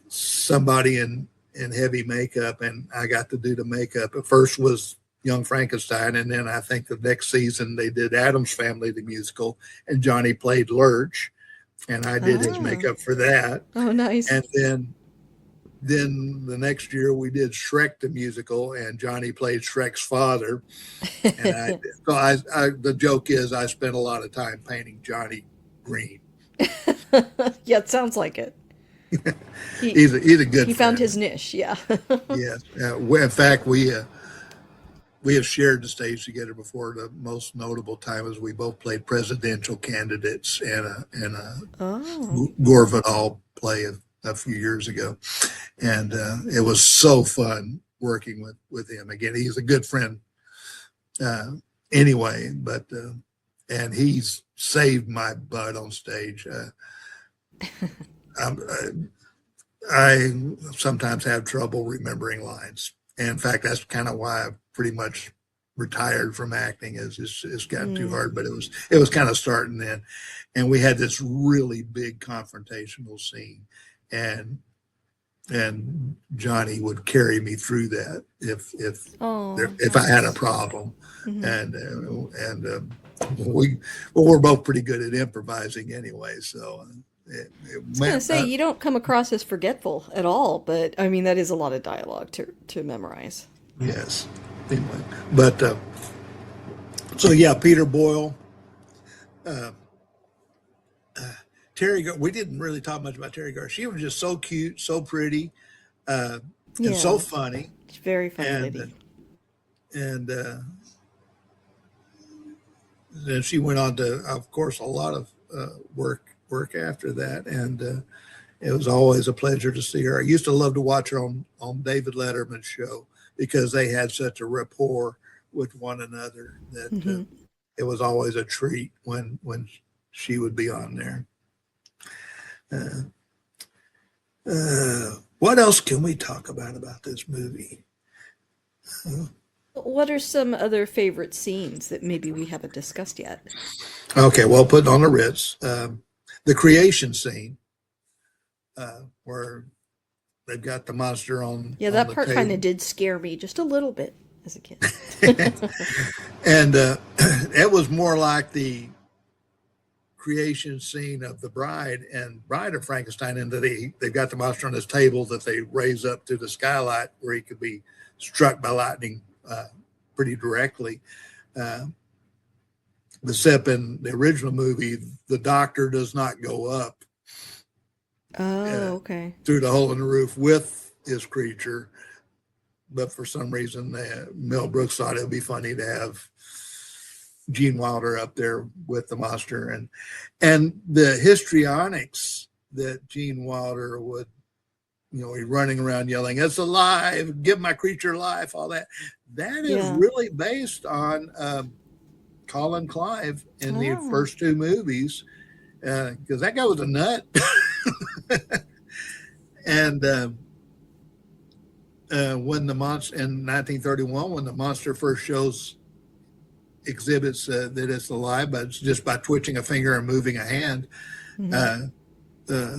[SPEAKER 2] somebody in heavy makeup, and I got to do the makeup. At first was Young Frankenstein, and then I think the next season they did Addams Family, the musical, and Johnny played Lurch, and I did his makeup for that.
[SPEAKER 3] Oh, nice.
[SPEAKER 2] And then then the next year we did Shrek the musical, and Johnny played Shrek's father. And the joke is I spent a lot of time painting Johnny green.
[SPEAKER 3] Yeah, it sounds like it. He
[SPEAKER 2] He's a good
[SPEAKER 3] he found
[SPEAKER 2] friend.
[SPEAKER 3] his niche. Yeah.
[SPEAKER 2] Yes. In fact, we have shared the stage together before. The most notable time is we both played presidential candidates in
[SPEAKER 3] Oh.
[SPEAKER 2] a Gore Vidal play a few years ago, and it was so fun working with him. Again, he's a good friend anyway, but and he's saved my butt on stage. I sometimes have trouble remembering lines. And in fact, that's kind of why I've pretty much retired from acting. It's gotten too hard, but it was kind of starting then. And we had this really big confrontational scene, and Johnny would carry me through that if I had a problem.
[SPEAKER 3] Mm-hmm.
[SPEAKER 2] And we're both pretty good at improvising anyway, so
[SPEAKER 3] I was gonna say you don't come across as forgetful at all, but I mean that is a lot of dialogue to memorize.
[SPEAKER 2] yes. Anyway, but so yeah, Peter Boyle, uh, Terry. We didn't really talk much about Terry Gar. She was just so cute, so pretty, and so
[SPEAKER 3] Yeah,
[SPEAKER 2] funny.
[SPEAKER 3] she's a very funny
[SPEAKER 2] And
[SPEAKER 3] lady.
[SPEAKER 2] and then she went on to, of course, a lot of work after that, and it was always a pleasure to see her. I used to love to watch her on David Letterman's show because they had such a rapport with one another that
[SPEAKER 3] Hmm.
[SPEAKER 2] it was always a treat when she would be on there. Uh, what else can we talk about this movie?
[SPEAKER 3] What are some other favorite scenes that maybe we haven't discussed yet?
[SPEAKER 2] Okay, well, putting on the Ritz, the creation scene where they've got the monster
[SPEAKER 3] Yeah,
[SPEAKER 2] on
[SPEAKER 3] that
[SPEAKER 2] the
[SPEAKER 3] part kind of
[SPEAKER 2] table,
[SPEAKER 3] did scare me just a little bit as a kid.
[SPEAKER 2] and it was more like the creation scene of the Bride of Frankenstein, and that they've got the monster on his table that they raise up to the skylight where he could be struck by lightning pretty directly. Uh, Except in the original movie, the doctor does not go up
[SPEAKER 3] Oh,
[SPEAKER 2] uh,
[SPEAKER 3] okay.
[SPEAKER 2] through the hole in the roof with his creature. But for some reason, Mel Brooks thought it would be funny to have Gene Wilder up there with the monster, and the histrionics that Gene Wilder would, he's running around yelling, "It's alive! Give my creature life!" All that. That is
[SPEAKER 3] Yeah.
[SPEAKER 2] really based on Colin Clive in the
[SPEAKER 3] Oh.
[SPEAKER 2] first two movies, because that guy was a nut. And when the monster in 1931, when the monster first exhibits that it's alive, but it's just by twitching a finger and moving a hand.
[SPEAKER 3] Hmm.
[SPEAKER 2] Uh, uh,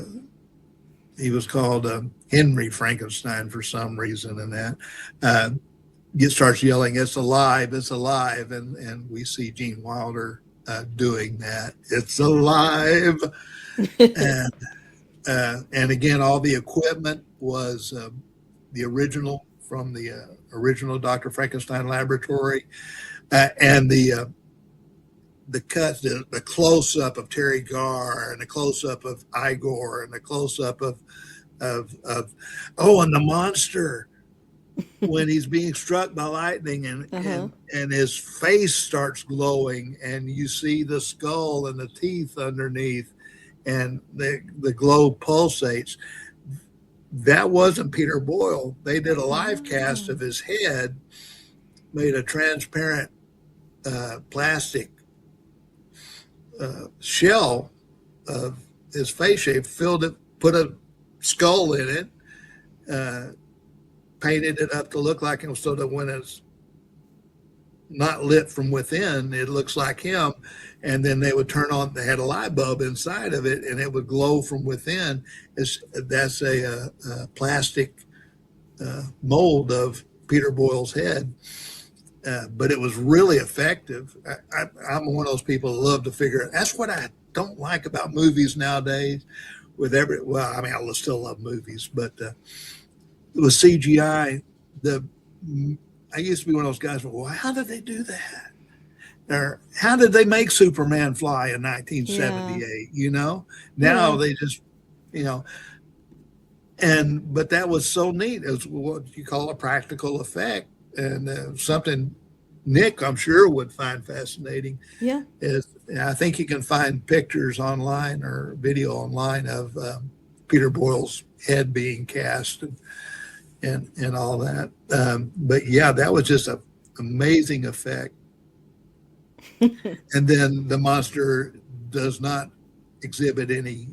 [SPEAKER 2] he was called Henry Frankenstein for some reason, and that starts yelling, "It's alive! It's alive!" And we see Gene Wilder doing that. It's alive, and again, all the equipment was the original from the original Dr. Frankenstein laboratory, and the cuts, the close up of Terry Garr, and the close up of Igor, and the close up of and the monster when he's being struck by lightning,
[SPEAKER 3] Uh-huh.
[SPEAKER 2] and his face starts glowing, and you see the skull and the teeth underneath, and the glow pulsates. That wasn't Peter Boyle. They did a live cast
[SPEAKER 3] Oh.
[SPEAKER 2] of his head, made a transparent plastic shell of his face shape, filled it, put a skull in it, painted it up to look like him, so that when it's not lit from within, it looks like him. And then they would turn on, they had a light bulb inside of it, and it would glow from within. That's a plastic mold of Peter Boyle's head. But it was really effective. I'm one of those people that love to figure it. That's what I don't like about movies nowadays. Well, I mean, I still love movies, but with CGI, the I used to be one of those guys. Well, how did they do that? Or how did they make Superman fly in
[SPEAKER 3] Yeah.
[SPEAKER 2] 1978? You know, now
[SPEAKER 3] Yeah.
[SPEAKER 2] they just, you know, but that was so neat. It was what you call a practical effect, and something Nick, I'm sure, would find fascinating.
[SPEAKER 3] Yeah.
[SPEAKER 2] Is I think you can find pictures online or video online of Peter Boyle's head being cast and all that. But yeah, that was just an amazing effect. And then the monster does not exhibit any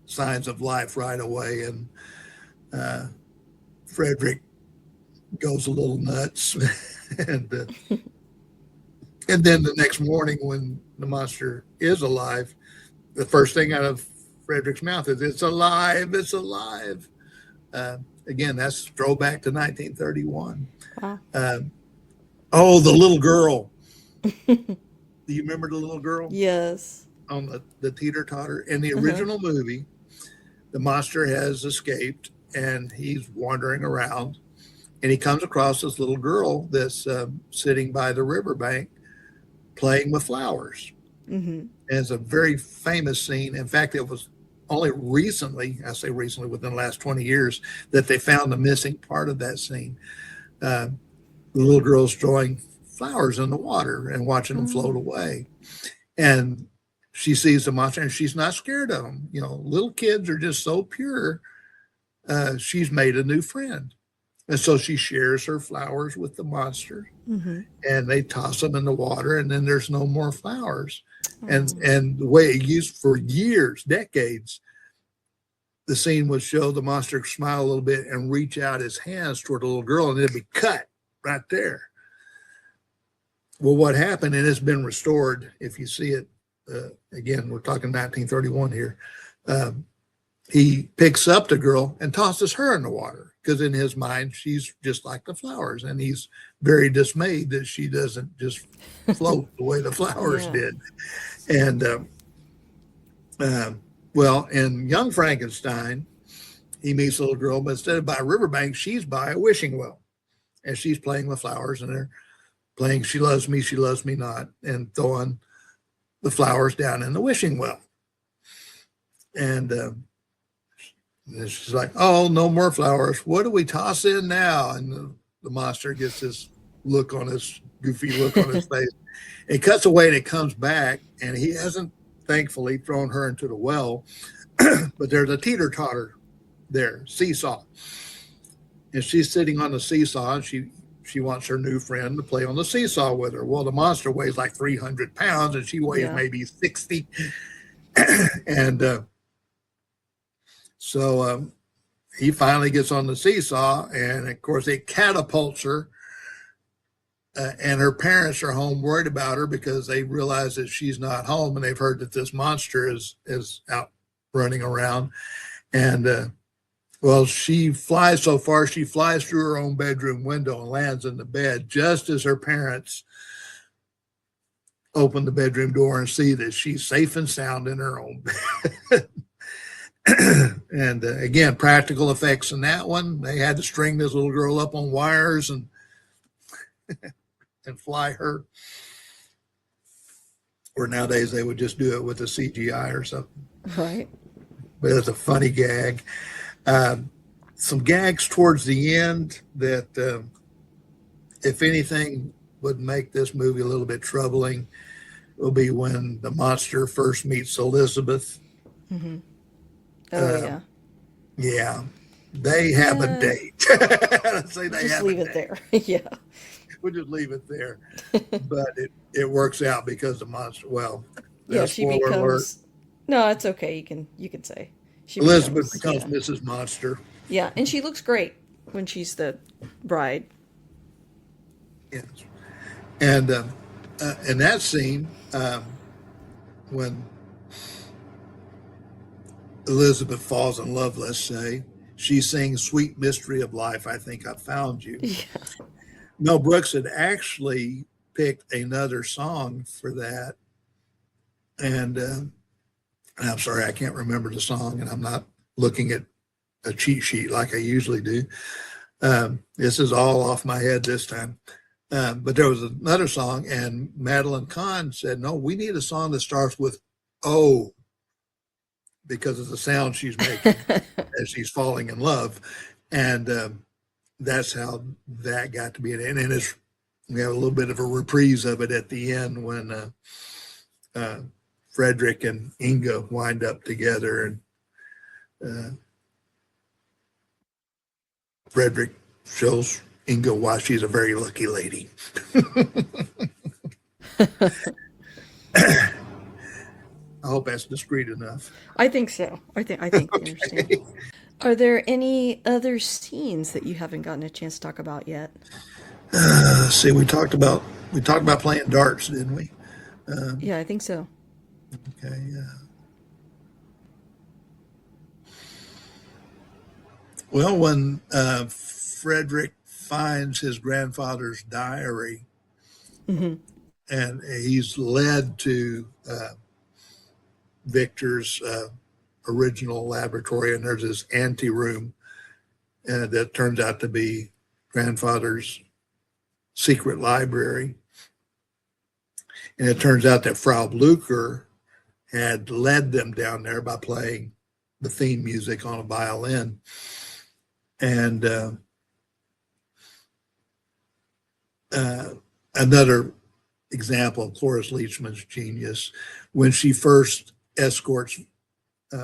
[SPEAKER 2] signs of life right away, and Frederick goes a little nuts, and and then the next morning when the monster is alive, the first thing out of Frederick's mouth is "It's alive! It's alive!" Again, that's throwback to 1931.
[SPEAKER 3] Wow.
[SPEAKER 2] Oh, the little girl. Do you remember the little girl
[SPEAKER 3] Yes.
[SPEAKER 2] on the teeter totter? In the original movie, the monster has escaped and he's wandering around, and he comes across this little girl that's sitting by the riverbank playing with flowers.
[SPEAKER 3] Mm-hmm.
[SPEAKER 2] And it's a very famous scene. In fact, it was only recently, I say recently, within the last 20 years, that they found the missing part of that scene. The little girl's throwing flowers in the water and watching them float away. And she sees the monster and she's not scared of them. You know, little kids are just so pure. She's made a new friend. And so she shares her flowers with the monster,
[SPEAKER 3] Mm-hmm.
[SPEAKER 2] and they toss them in the water, and then there's no more flowers. And the way it used for years, decades, the scene would show the monster smile a little bit and reach out his hands toward the little girl, and it'd be cut right there. Well, what happened, and it's been restored, if you see it, again, we're talking 1931 here, he picks up the girl and tosses her in the water, because in his mind, she's just like the flowers, and he's very dismayed that she doesn't just float the way the flowers
[SPEAKER 3] Yeah.
[SPEAKER 2] did. And well, in Young Frankenstein, he meets a little girl, but instead of by a riverbank, she's by a wishing well, and she's playing with flowers, and they're playing she loves me not, and throwing the flowers down in the wishing well. And she's like, oh, no more flowers. What do we toss in now? And the monster gets this look on his goofy look on his face. It cuts away and it comes back, and he hasn't thankfully thrown her into the well, but there's a teeter totter there, seesaw. And she's sitting on the seesaw, and she wants her new friend to play on the seesaw with her. Well, the monster weighs like 300 pounds, and she weighs maybe 60. And so he finally gets on the seesaw, and of course it catapults her. And her parents are home worried about her because they realize that she's not home, and they've heard that this monster is out running around. And well, she flies so far, she flies through her own bedroom window and lands in the bed just as her parents open the bedroom door and see that she's safe and sound in her own bed. And again, practical effects in that one. They had to string this little girl up on wires and fly her. Or nowadays they would just do it with a CGI or something.
[SPEAKER 3] Right.
[SPEAKER 2] But it's a funny gag. Some gags towards the end that, if anything, would make this movie a little bit troubling will be when the monster first meets Elizabeth.
[SPEAKER 3] Mm-hmm. Oh, yeah.
[SPEAKER 2] Yeah. They have a date. Let's say they
[SPEAKER 3] Just
[SPEAKER 2] have
[SPEAKER 3] leave
[SPEAKER 2] a
[SPEAKER 3] it
[SPEAKER 2] date.
[SPEAKER 3] there. Yeah.
[SPEAKER 2] We'll just leave it there. But it works out because the monster, well,
[SPEAKER 3] Yeah, she
[SPEAKER 2] spoiler alert,
[SPEAKER 3] becomes. No, it's okay. You can say she
[SPEAKER 2] Elizabeth becomes
[SPEAKER 3] yeah.
[SPEAKER 2] Mrs. Monster.
[SPEAKER 3] Yeah, and she looks great when she's the bride.
[SPEAKER 2] Yes. And in that scene, when Elizabeth falls in love, let's say, she sings Sweet Mystery of Life, I Think I Found You.
[SPEAKER 3] Yeah.
[SPEAKER 2] Mel Brooks had actually picked another song for that. And I'm sorry, I can't remember the song, and I'm not looking at a cheat sheet like I usually do. This is all off my head this time. But there was another song, and Madeline Kahn said, no, we need a song that starts with O, because of the sound she's making as she's falling in love. And that's how that got to be in it. And we have a little bit of a reprise of it at the end when Frederick and Inga wind up together, and Frederick shows Inga why she's a very lucky lady. I hope that's discreet enough.
[SPEAKER 3] I think so. I think you understand. Are there any other scenes that you haven't gotten a chance to talk about yet?
[SPEAKER 2] See, we talked about playing darts, didn't we?
[SPEAKER 3] Yeah, I think so.
[SPEAKER 2] Okay. Well, when Frederick finds his grandfather's diary, and he's led to Victor's original laboratory, and there's this anteroom that turns out to be grandfather's secret library. And it turns out that Frau Blucher had led them down there by playing the theme music on a violin. And another example of Cloris Leachman's genius, when she first escorts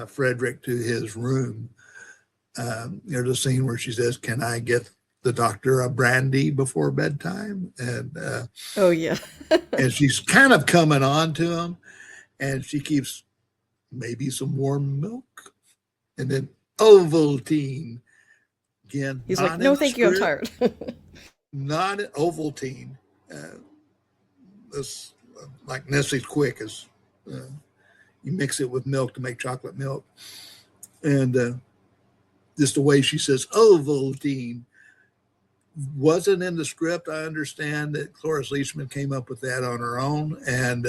[SPEAKER 2] Frederick to his room, there's a scene where she says, "Can I get the doctor a brandy before bedtime?" And
[SPEAKER 3] oh yeah.
[SPEAKER 2] and she's kind of coming on to him, and she keeps, maybe some warm milk, and then Ovaltine. Again,
[SPEAKER 3] he's like, no, thank you, I'm tired.
[SPEAKER 2] Not Ovaltine. This like Nestle's Quick is you mix it with milk to make chocolate milk, and just the way she says Ovaltine wasn't in the script. I understand that Cloris Leachman came up with that on her own, and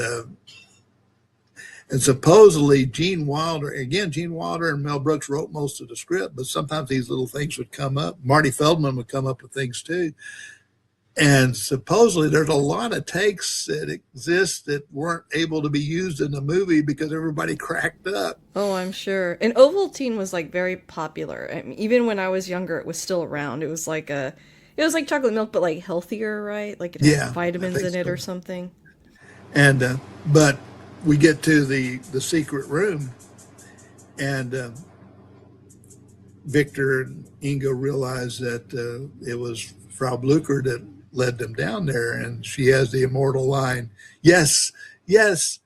[SPEAKER 2] supposedly Gene Wilder and Mel Brooks wrote most of the script, but sometimes these little things would come up. Marty Feldman would come up with things too. And supposedly there's a lot of takes that exist that weren't able to be used in the movie because everybody cracked up.
[SPEAKER 3] Oh, I'm sure. And Ovaltine was like very popular. I mean, even when I was younger, it was still around. It was like chocolate milk, but like healthier, right? Like it had vitamins in it or something.
[SPEAKER 2] And but we get to the secret room, and Victor and Inga realize that it was Frau Blucher that led them down there, and she has the immortal line, "Yes, yes,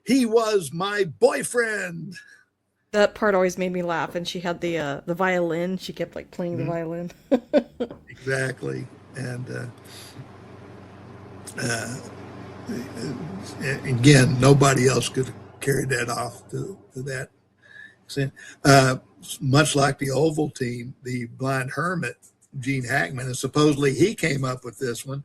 [SPEAKER 2] he was my boyfriend."
[SPEAKER 3] That part always made me laugh. And she had the violin. She kept like playing the violin.
[SPEAKER 2] Exactly. And again, nobody else could have carried that off to that extent. Much like the Ovaltine, the Blind Hermit, Gene Hackman, and supposedly he came up with this one.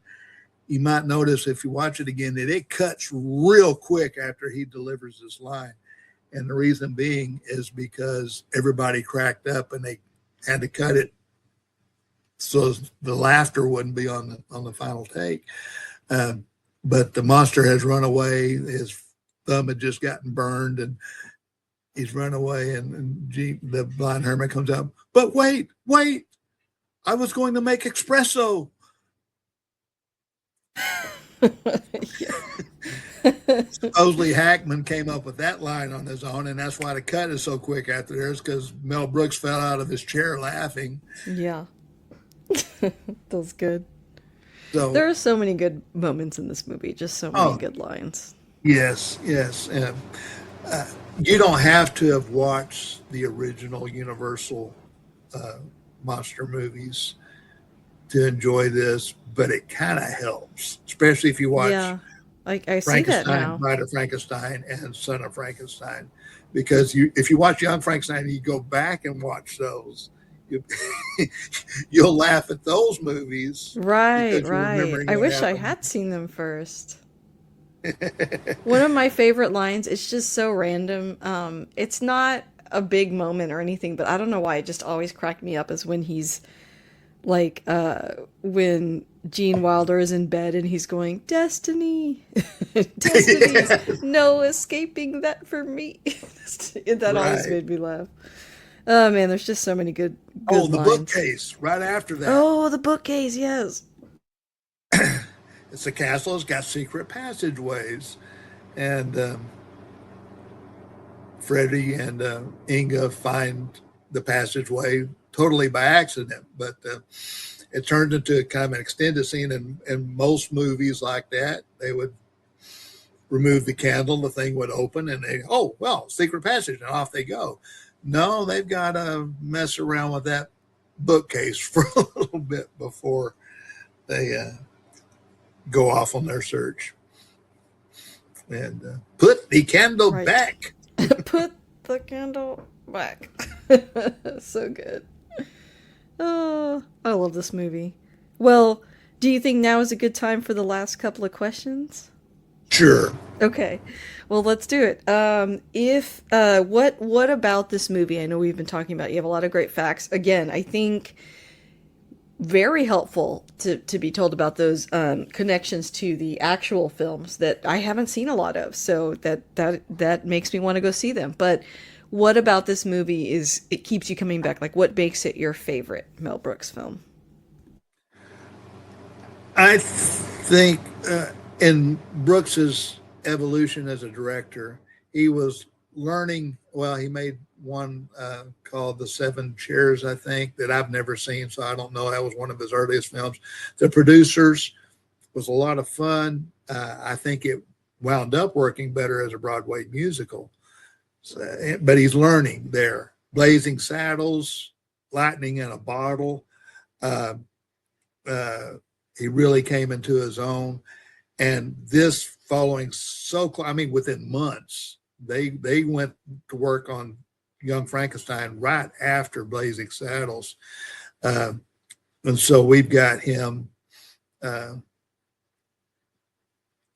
[SPEAKER 2] You might notice if you watch it again that it cuts real quick after he delivers this line. And the reason being is because everybody cracked up and they had to cut it so the laughter wouldn't be on the final take. But the monster has run away. His thumb had just gotten burned, and he's run away. And the Blind Hermit comes out. But wait! I was going to make espresso. Supposedly Hackman came up with that line on his own, and that's why the cut is so quick after theirs, because Mel Brooks fell out of his chair laughing.
[SPEAKER 3] Yeah. That was good.
[SPEAKER 2] So
[SPEAKER 3] there are so many good moments in this movie, just so many good lines.
[SPEAKER 2] Yes. You don't have to have watched the original Universal monster movies to enjoy this, but it kind of helps, especially if you watch
[SPEAKER 3] I see that now.
[SPEAKER 2] Bride of Frankenstein and Son of Frankenstein, because if you watch Young Frankenstein, you go back and watch those, you'll laugh at those movies.
[SPEAKER 3] Right. I wish I had seen them first. One of my favorite lines, it's just so random. It's not a big moment or anything, but I don't know why it just always cracked me up is when he's like when Gene Wilder is in bed and he's going, Destiny, Destiny, no escaping that for me. That always
[SPEAKER 2] Right.
[SPEAKER 3] made me laugh. Oh man, there's just so many good
[SPEAKER 2] Oh, the
[SPEAKER 3] lines.
[SPEAKER 2] bookcase right after that.
[SPEAKER 3] Oh, the bookcase, yes.
[SPEAKER 2] It's a castle. It's got secret passageways, and Freddie and Inga find the passageway totally by accident, but it turned into kind of an extended scene. In most movies like that, they would remove the candle, the thing would open, and they, oh, well, secret passage, and off they go. No, they've got to mess around with that bookcase for a little bit before they go off on their search. And put the candle
[SPEAKER 3] Right.
[SPEAKER 2] back.
[SPEAKER 3] Put the candle back. So good. Oh, I love this movie. Well, do you think now is a good time for the last couple of questions?
[SPEAKER 2] Sure.
[SPEAKER 3] Okay. Well, let's do it. If what about this movie? I know we've been talking about it. You have a lot of great facts. Again, I think very helpful to be told about those connections to the actual films that I haven't seen a lot of. So that makes me want to go see them. But what about this movie is it keeps you coming back? Like, what makes it your favorite Mel Brooks film?
[SPEAKER 2] I think in Brooks's evolution as a director, he was learning. Well, he made one called The Seven Chairs, I think, that I've never seen, so I don't know. That was one of his earliest films. The Producers was a lot of fun. I think it wound up working better as a Broadway musical, so, but he's learning there. Blazing Saddles, Lightning in a Bottle. Uh, he really came into his own, and this following so close. I mean, within months, they went to work on Young Frankenstein right after Blazing Saddles, and so we've got him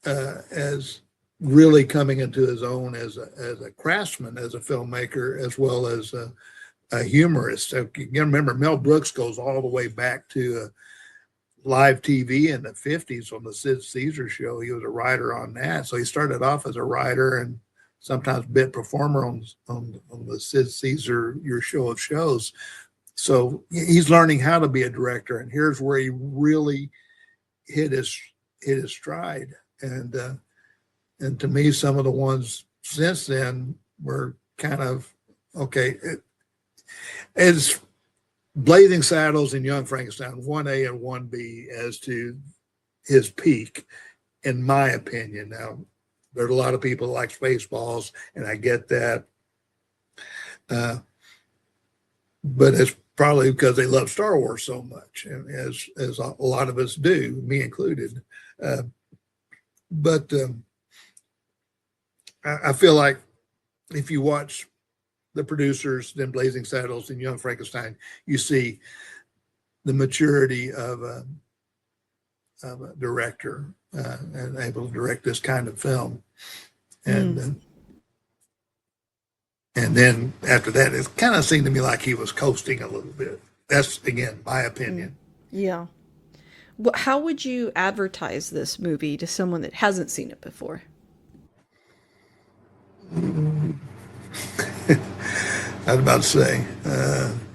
[SPEAKER 2] as really coming into his own as a craftsman, as a filmmaker, as well as a humorist. So you remember Mel Brooks goes all the way back to live TV in the 50s on the Sid Caesar show. He was a writer on that. So he started off as a writer and sometimes bit performer on the Sid Caesar Your Show of Shows. So he's learning how to be a director, and here's where he really hit his stride. And to me, some of the ones since then were kind of okay. As Blazing Saddles and Young Frankenstein, 1A and 1B as to his peak, in my opinion. Now, there's a lot of people that like Spaceballs, and I get that. But it's probably because they love Star Wars so much, as a lot of us do, me included. But I feel like if you watch The Producers, then Blazing Saddles, and Young Frankenstein, you see the maturity of a director and able to direct this kind of film. And then after that, it kind of seemed to me like he was coasting a little bit. That's, again, my opinion.
[SPEAKER 3] Yeah. Well, how would you advertise this movie to someone that hasn't seen it before?
[SPEAKER 2] I was about to say,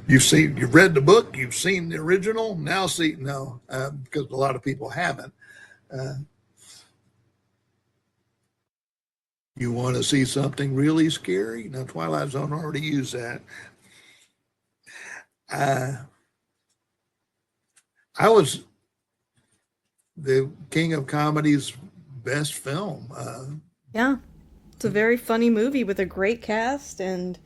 [SPEAKER 2] you've read the book, you've seen the original, now see, no, because a lot of people haven't. You want to see something really scary? Now, Twilight Zone already used that. I was the king of comedies best film.
[SPEAKER 3] Yeah. It's a very funny movie with a great cast, and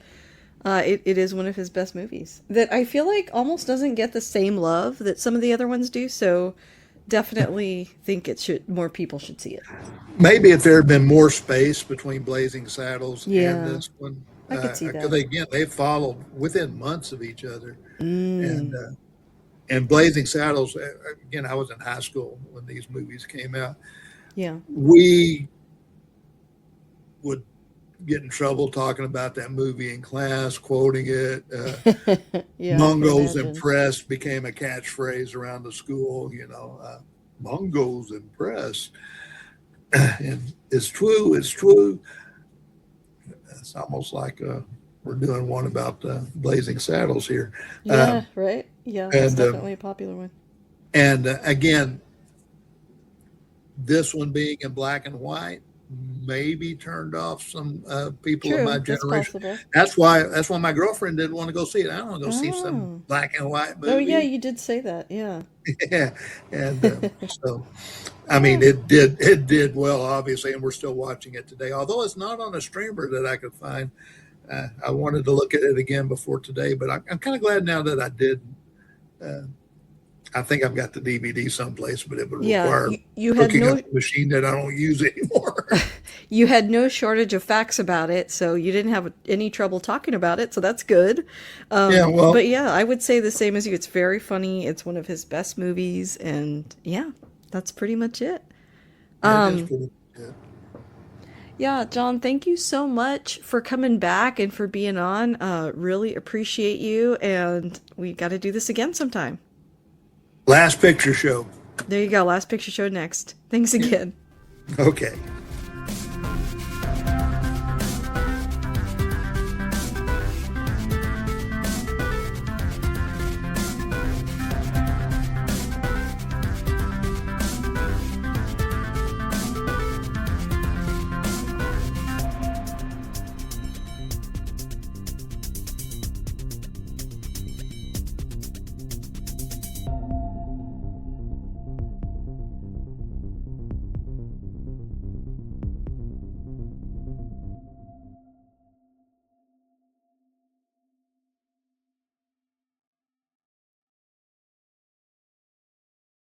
[SPEAKER 3] it is one of his best movies that I feel like almost doesn't get the same love that some of the other ones do. So definitely think more people should see it.
[SPEAKER 2] Maybe if there had been more space between Blazing Saddles
[SPEAKER 3] Yeah,
[SPEAKER 2] and this one,
[SPEAKER 3] I could see that.
[SPEAKER 2] because again, they followed within months of each other. And Blazing Saddles, again, I was in high school when these movies came out.
[SPEAKER 3] Yeah.
[SPEAKER 2] We would get in trouble talking about that movie in class, quoting it.
[SPEAKER 3] Yeah, I can
[SPEAKER 2] Mongos
[SPEAKER 3] imagine.
[SPEAKER 2] impressed became a catchphrase around the school, Mongos impressed. And it's true, it's true. It's almost like we're doing one about Blazing Saddles here.
[SPEAKER 3] Yeah, right? Yeah, that's
[SPEAKER 2] And
[SPEAKER 3] definitely a popular one.
[SPEAKER 2] again, this one being in black and white maybe turned off some people of my
[SPEAKER 3] True, that's
[SPEAKER 2] generation.
[SPEAKER 3] possible.
[SPEAKER 2] That's why my girlfriend didn't want to go see it. I don't want to go see some
[SPEAKER 3] Oh.
[SPEAKER 2] black and white
[SPEAKER 3] Oh, yeah,
[SPEAKER 2] movie.
[SPEAKER 3] you did say that. Yeah.
[SPEAKER 2] Yeah, and so I mean it did well, obviously, and we're still watching it today. Although it's not on a streamer that I could find. I wanted to look at it again before today, but I'm kind of glad now that I did. I think I've got the DVD someplace, but it would
[SPEAKER 3] Yeah,
[SPEAKER 2] require
[SPEAKER 3] you had
[SPEAKER 2] hooking
[SPEAKER 3] no
[SPEAKER 2] up a machine that I don't use anymore.
[SPEAKER 3] you had no shortage of facts about it, so you didn't have any trouble talking about it, so that's good.
[SPEAKER 2] Yeah, well,
[SPEAKER 3] But yeah, I would say the same as you. It's very funny. It's one of his best movies, and yeah, that's pretty much it.
[SPEAKER 2] that is pretty good.
[SPEAKER 3] Yeah, John, thank you so much for coming back and for being on. Really appreciate you, and we got to do this again sometime.
[SPEAKER 2] Last picture show.
[SPEAKER 3] There you go. Last picture show next. Thanks again.
[SPEAKER 2] Okay.